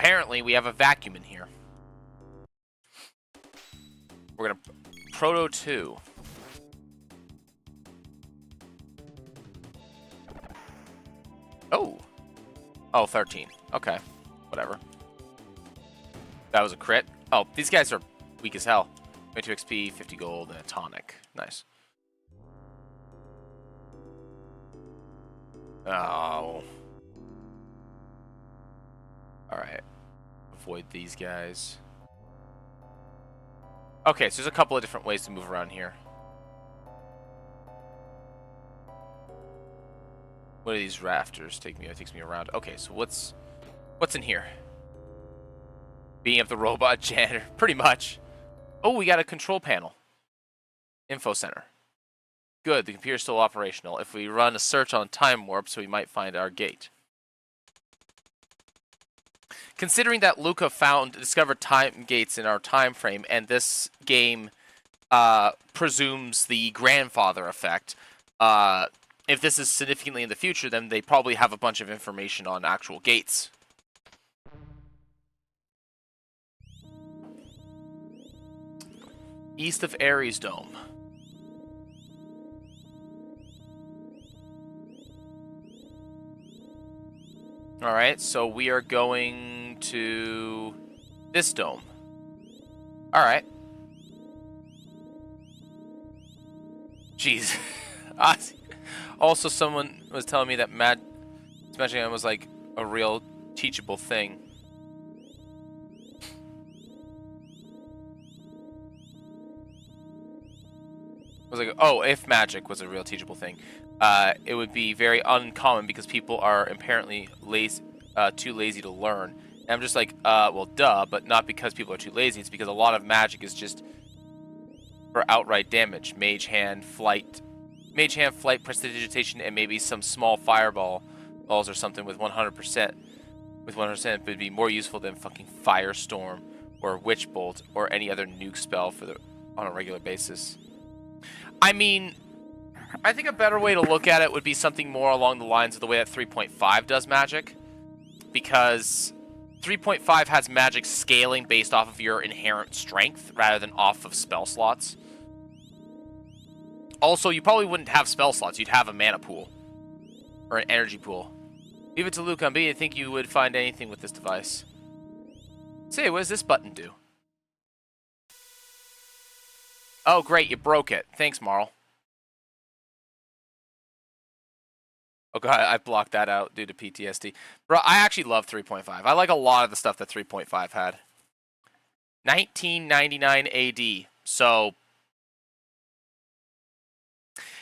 Apparently, we have a vacuum in here. We're gonna... Proto 2. Oh. Oh, 13. Okay. Whatever. That was a crit. Oh, these guys are weak as hell. 22 XP, 50 gold, and a tonic. Nice. Oh. Alright. Avoid these guys. Okay, so there's a couple of different ways to move around here. What do these rafters take me? It takes me around. Okay, so what's in here? Being up the robot janitor, pretty much. Oh, we got a control panel. Info center. Good, the computer's still operational. If we run a search on time warp, so we might find our gate. Considering that Luca discovered time gates in our time frame, and this game presumes the grandfather effect, if this is significantly in the future, then they probably have a bunch of information on actual gates. East of Ares Dome. Alright, so we are going to this dome. Alright. Jeez. Also, someone was telling me that Smashing was like a real teachable thing. I was like, oh, if magic was a real teachable thing, it would be very uncommon because people are apparently too lazy to learn. And I'm just like, well, duh, but not because people are too lazy. It's because a lot of magic is just for outright damage. Mage hand, flight, prestidigitation, and maybe some small balls or something with 100%. With 100% would be more useful than fucking Firestorm or Witch Bolt or any other nuke spell on a regular basis. I mean, I think a better way to look at it would be something more along the lines of the way that 3.5 does magic. Because 3.5 has magic scaling based off of your inherent strength rather than off of spell slots. Also, you probably wouldn't have spell slots. You'd have a mana pool. Or an energy pool. Leave it to Luke on B. I think you would find anything with this device. Say, what does this button do? Oh, great, you broke it. Thanks, Marl. Oh, God, I blocked that out due to PTSD. Bro, I actually love 3.5. I like a lot of the stuff that 3.5 had. 1999 AD. So,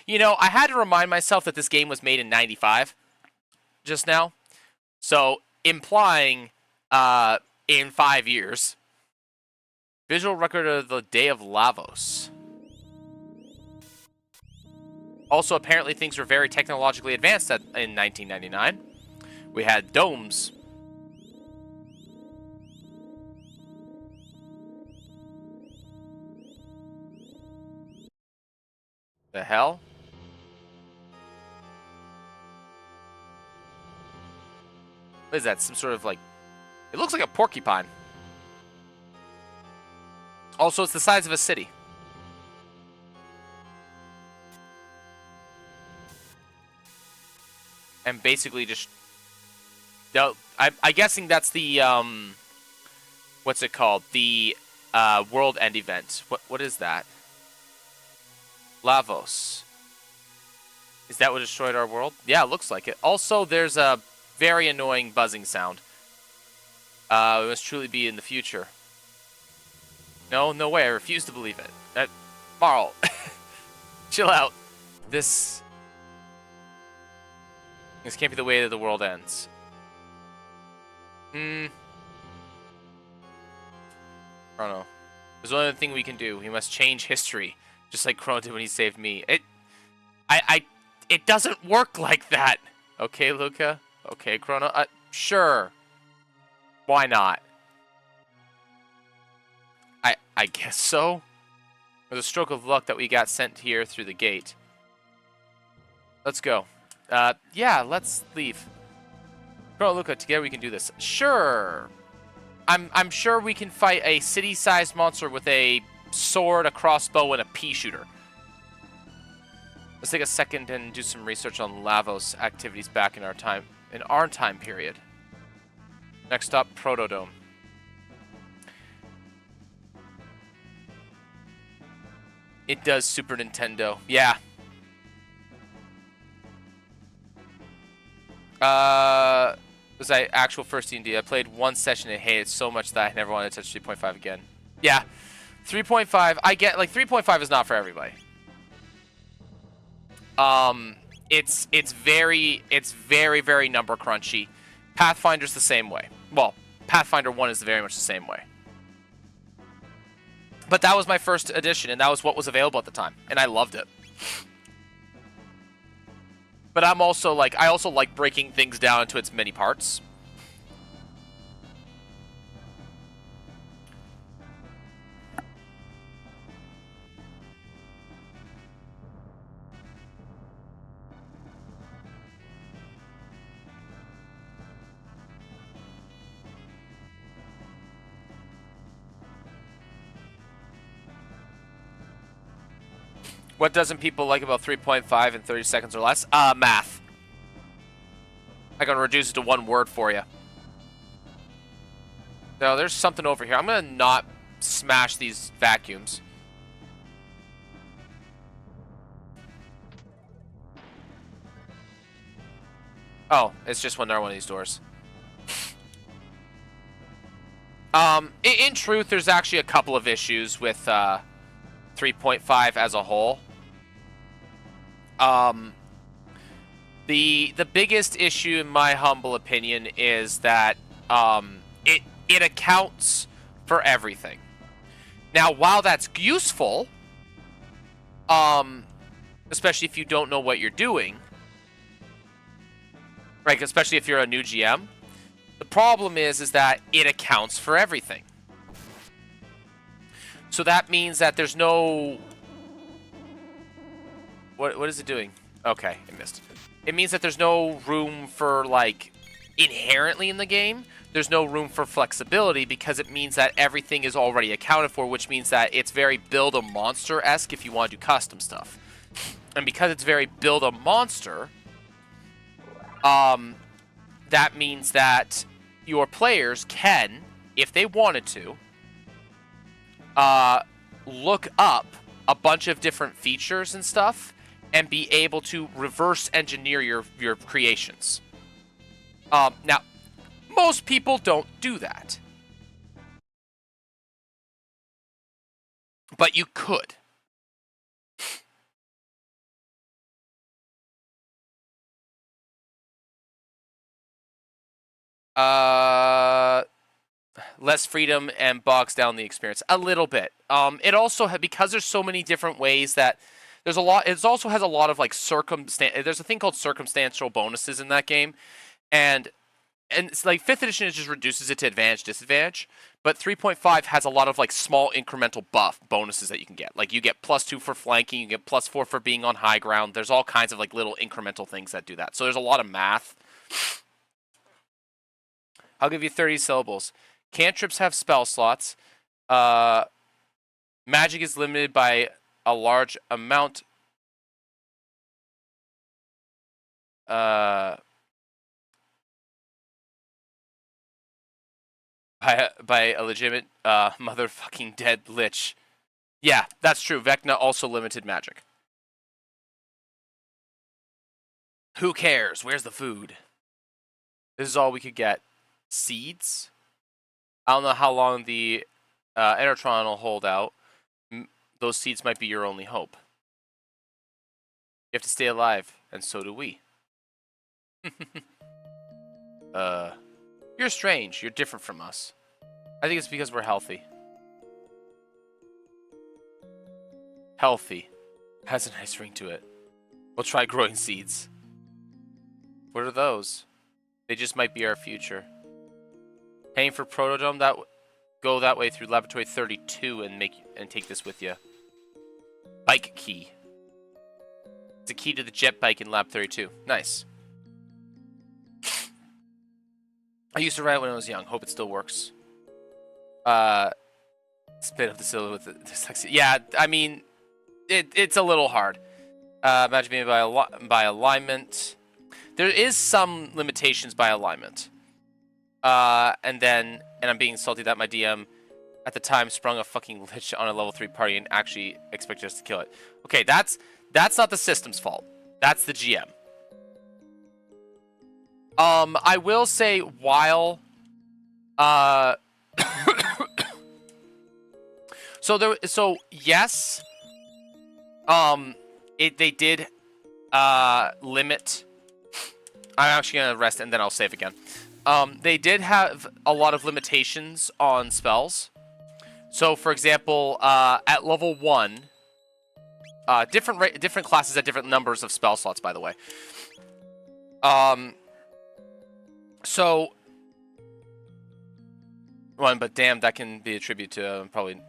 you know, I had to remind myself that this game was made in 95 just now. So, implying in 5 years. Visual record of the Day of Lavos. Also, apparently things were very technologically advanced in 1999. We had domes. The hell? What is that? Some sort of like... It looks like a porcupine. Also, it's the size of a city. And basically just... I'm guessing that's the... what's it called? The World End event. What is that? Lavos. Is that what destroyed our world? Yeah, it looks like it. Also, there's a very annoying buzzing sound. It must truly be in the future. No, no way. I refuse to believe it. Marl, chill out. This can't be the way that the world ends. Chrono. There's one other thing we can do. We must change history, just like Chrono did when he saved me. It doesn't work like that. Okay, Luca. Okay, Chrono. Sure. Why not? I guess so. It was a stroke of luck that we got sent here through the gate. Let's go. Yeah, let's leave. Chrono, Luca, together we can do this. Sure. I'm sure we can fight a city-sized monster with a sword, a crossbow, and a pea shooter. Let's take a second and do some research on Lavos activities back in our time period. Next up, Protodome. It does Super Nintendo. Yeah. Was I actual first D&D? I played one session and hated it so much that I never wanted to touch 3.5 again. Yeah. 3.5, I get, like, 3.5 is not for everybody. It's very, very number crunchy. Pathfinder's the same way. Well, Pathfinder 1 is very much the same way. But that was my first edition, and that was what was available at the time, and I loved it. But I'm also like, I also like breaking things down into its many parts. What doesn't people like about 3.5 in 30 seconds or less? Math. I can reduce it to one word for you. No, there's something over here. I'm gonna not smash these vacuums. Oh, it's just when they're one of these doors. In truth, there's actually a couple of issues with 3.5 as a whole. The biggest issue, in my humble opinion, is that it accounts for everything. Now, while that's useful, especially if you don't know what you're doing, right? Especially if you're a new GM, the problem is that it accounts for everything. So that means that there's no... What is it doing? Okay, I missed. It means that there's no room for, like, inherently in the game, there's no room for flexibility because it means that everything is already accounted for, which means that it's very build-a-monster-esque if you want to do custom stuff. And because it's very build-a-monster, that means that your players can, if they wanted to, look up a bunch of different features and stuff and be able to reverse engineer your creations. Now, most people don't do that. But you could. Less freedom and bogs down the experience a little bit. It also because there's so many different ways that there's a lot. It also has a lot of like There's a thing called circumstantial bonuses in that game, and it's like 5th edition just reduces it to advantage disadvantage. But 3.5 has a lot of like small incremental bonuses that you can get. Like you get +2 for flanking, you get +4 for being on high ground. There's all kinds of like little incremental things that do that. So there's a lot of math. I'll give you 30 syllables. Cantrips have spell slots. Magic is limited by a large amount. By a legitimate motherfucking dead lich. Yeah, that's true. Vecna also limited magic. Who cares? Where's the food? This is all we could get. Seeds? I don't know how long the Enertron will hold out. Those seeds might be your only hope. You have to stay alive, and so do we. You're strange. You're different from us. I think it's because we're healthy. Healthy. Has a nice ring to it. We'll try growing seeds. What are those? They just might be our future. Paying for Protodome, go that way through Laboratory 32 and take this with you. Bike key. It's a key to the jet bike in Lab 32. Nice. I used to ride it when I was young. Hope it still works. Spit up the cylinder with the dyslexia. Yeah, I mean, it's a little hard. Imagine being by alignment. There is some limitations by alignment. And I'm being salty that my DM at the time sprung a fucking lich on a level 3 party and actually expected us to kill it. Okay, that's not the system's fault. That's the GM. I will say while so yes, they did limit. I'm actually gonna rest and then I'll save again. They did have a lot of limitations on spells. So, for example, at level 1, different classes had different numbers of spell slots, by the way. So, one, but damn, that can be a tribute to probably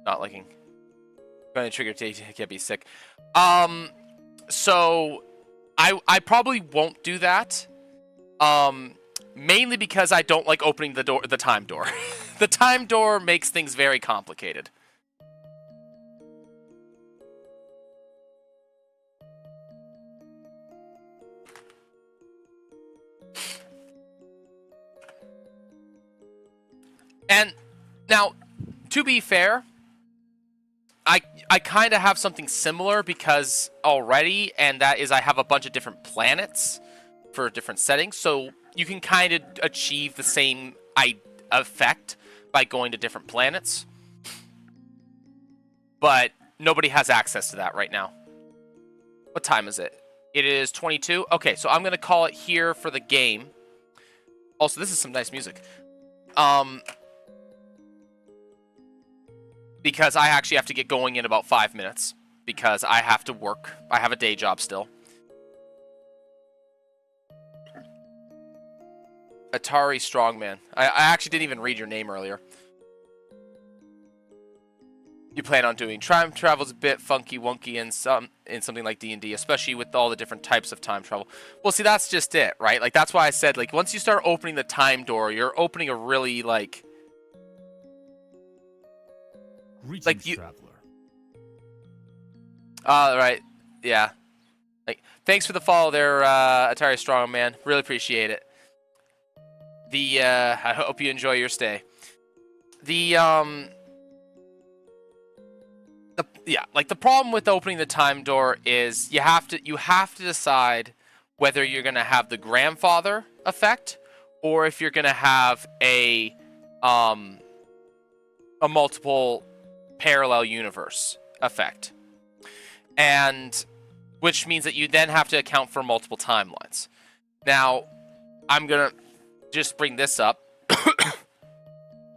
not liking. Going to trigger to get be sick. So, I probably won't do that. Mainly because I don't like opening the time door. The time door makes things very complicated. And now, to be fair, I kind of have something similar because already, and that is I have a bunch of different planets for different settings, so you can kind of achieve the same effect by going to different planets. But nobody has access to that right now. What time is it? It is 22. Okay, so I'm going to call it here for the game. Also, this is some nice music. Because I actually have to get going in about 5 minutes. Because I have to work. I have a day job still. Atari Strongman. I actually didn't even read your name earlier. You plan on doing time travel's a bit funky wonky in something like D&D, especially with all the different types of time travel. Well, see, that's just it, right? Like that's why I said, like, once you start opening the time door, you're opening a really like Greetings, you. traveler. Right, yeah. Like, thanks for the follow there, Atari Strongman. Really appreciate it. I hope you enjoy your stay. The problem with opening the time door is you have to decide whether you're gonna have the grandfather effect or if you're gonna have a multiple parallel universe effect, and which means that you then have to account for multiple timelines. Now, I'm gonna just bring this up.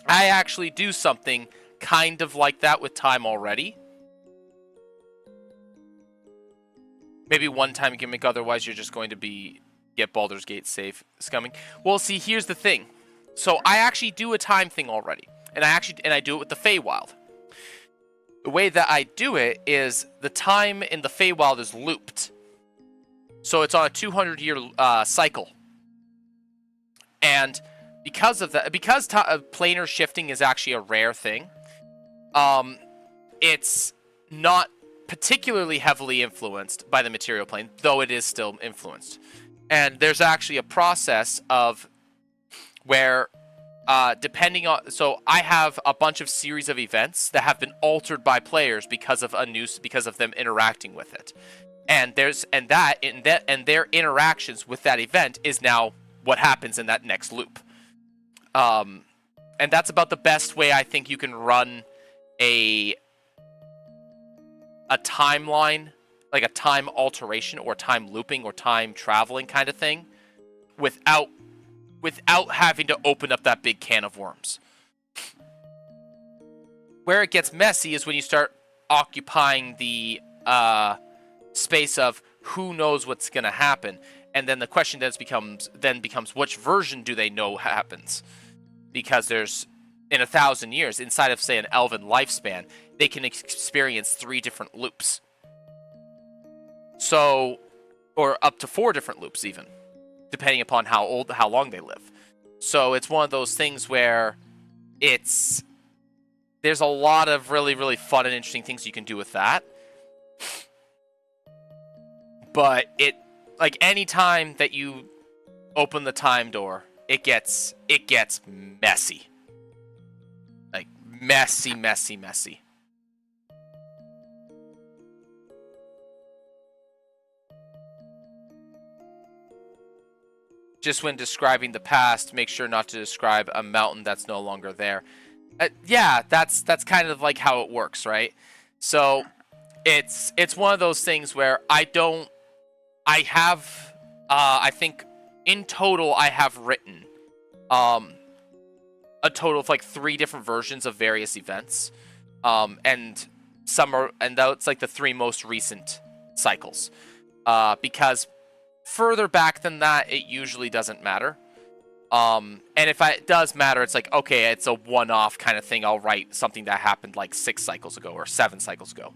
I actually do something kind of like that with time already. Maybe one time gimmick, otherwise you're just going to get Baldur's Gate safe scumming. Well, see, here's the thing. So I actually do a time thing already, and I do it with the Feywild. The way that I do it is the time in the Feywild is looped. So it's on a 200-year cycle. And because of that, because planar shifting is actually a rare thing, it's not particularly heavily influenced by the material plane, though it is still influenced. And there's actually a process of where, depending on, so I have a bunch of series of events that have been altered by players because of them interacting with it, and their interactions with that event is now what happens in that next loop. And that's about the best way I think you can run a timeline, like a time alteration or time looping or time traveling kind of thing, without having to open up that big can of worms. Where it gets messy is when you start occupying the space of who knows what's going to happen. And then the question becomes which version do they know happens? Because there's, in 1,000 years, inside of, say, an elven lifespan, they can experience 3 different loops. So, or up to 4 different loops even, depending upon how long they live. So it's one of those things where there's a lot of really, really fun and interesting things you can do with that. But like any time that you open the time door, it gets messy. Like Messy, messy, messy. Just when describing the past, make sure not to describe a mountain that's no longer there. Yeah, that's kind of like how it works, right? So it's one of those things where I have I think in total I have written a total of like 3 different versions of various events, and that's like the 3 most recent cycles, because further back than that it usually doesn't matter. And if it does matter, it's like, okay, it's a one-off kind of thing. I'll write something that happened like 6 cycles ago or 7 cycles ago.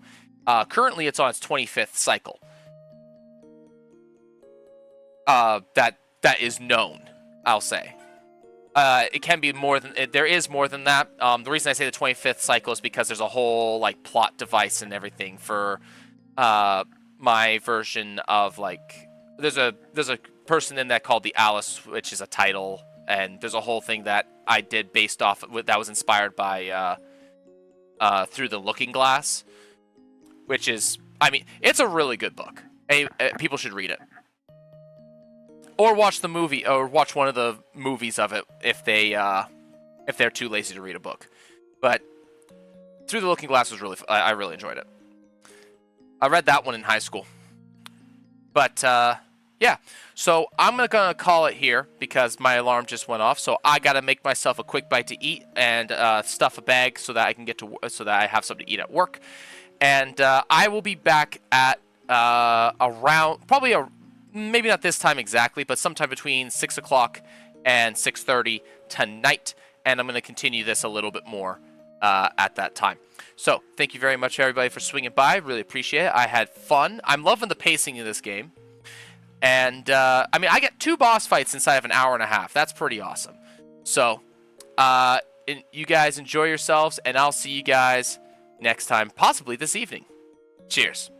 Currently it's on its 25th cycle. That is known, I'll say. It can be more than there is more than that. The reason I say the 25th cycle is because there's a whole like plot device and everything for my version of like there's a person in that called the Alice, which is a title, and there's a whole thing that I did based off that was inspired by Through the Looking Glass, which is, I mean, it's a really good book. People should read it. Or watch the movie, or watch one of the movies of it if they're too lazy to read a book. But Through the Looking Glass was I really enjoyed it. I read that one in high school. But yeah, so I'm gonna call it here because my alarm just went off. So I gotta make myself a quick bite to eat and stuff a bag so that I can so that I have something to eat at work. And I will be back at around probably maybe not this time exactly, but sometime between 6 o'clock and 6:30 tonight. And I'm going to continue this a little bit more at that time. So thank you very much, everybody, for swinging by. Really appreciate it. I had fun. I'm loving the pacing of this game. And, I mean, I get 2 boss fights inside of an hour and a half. That's pretty awesome. So, you guys enjoy yourselves, and I'll see you guys next time, possibly this evening. Cheers.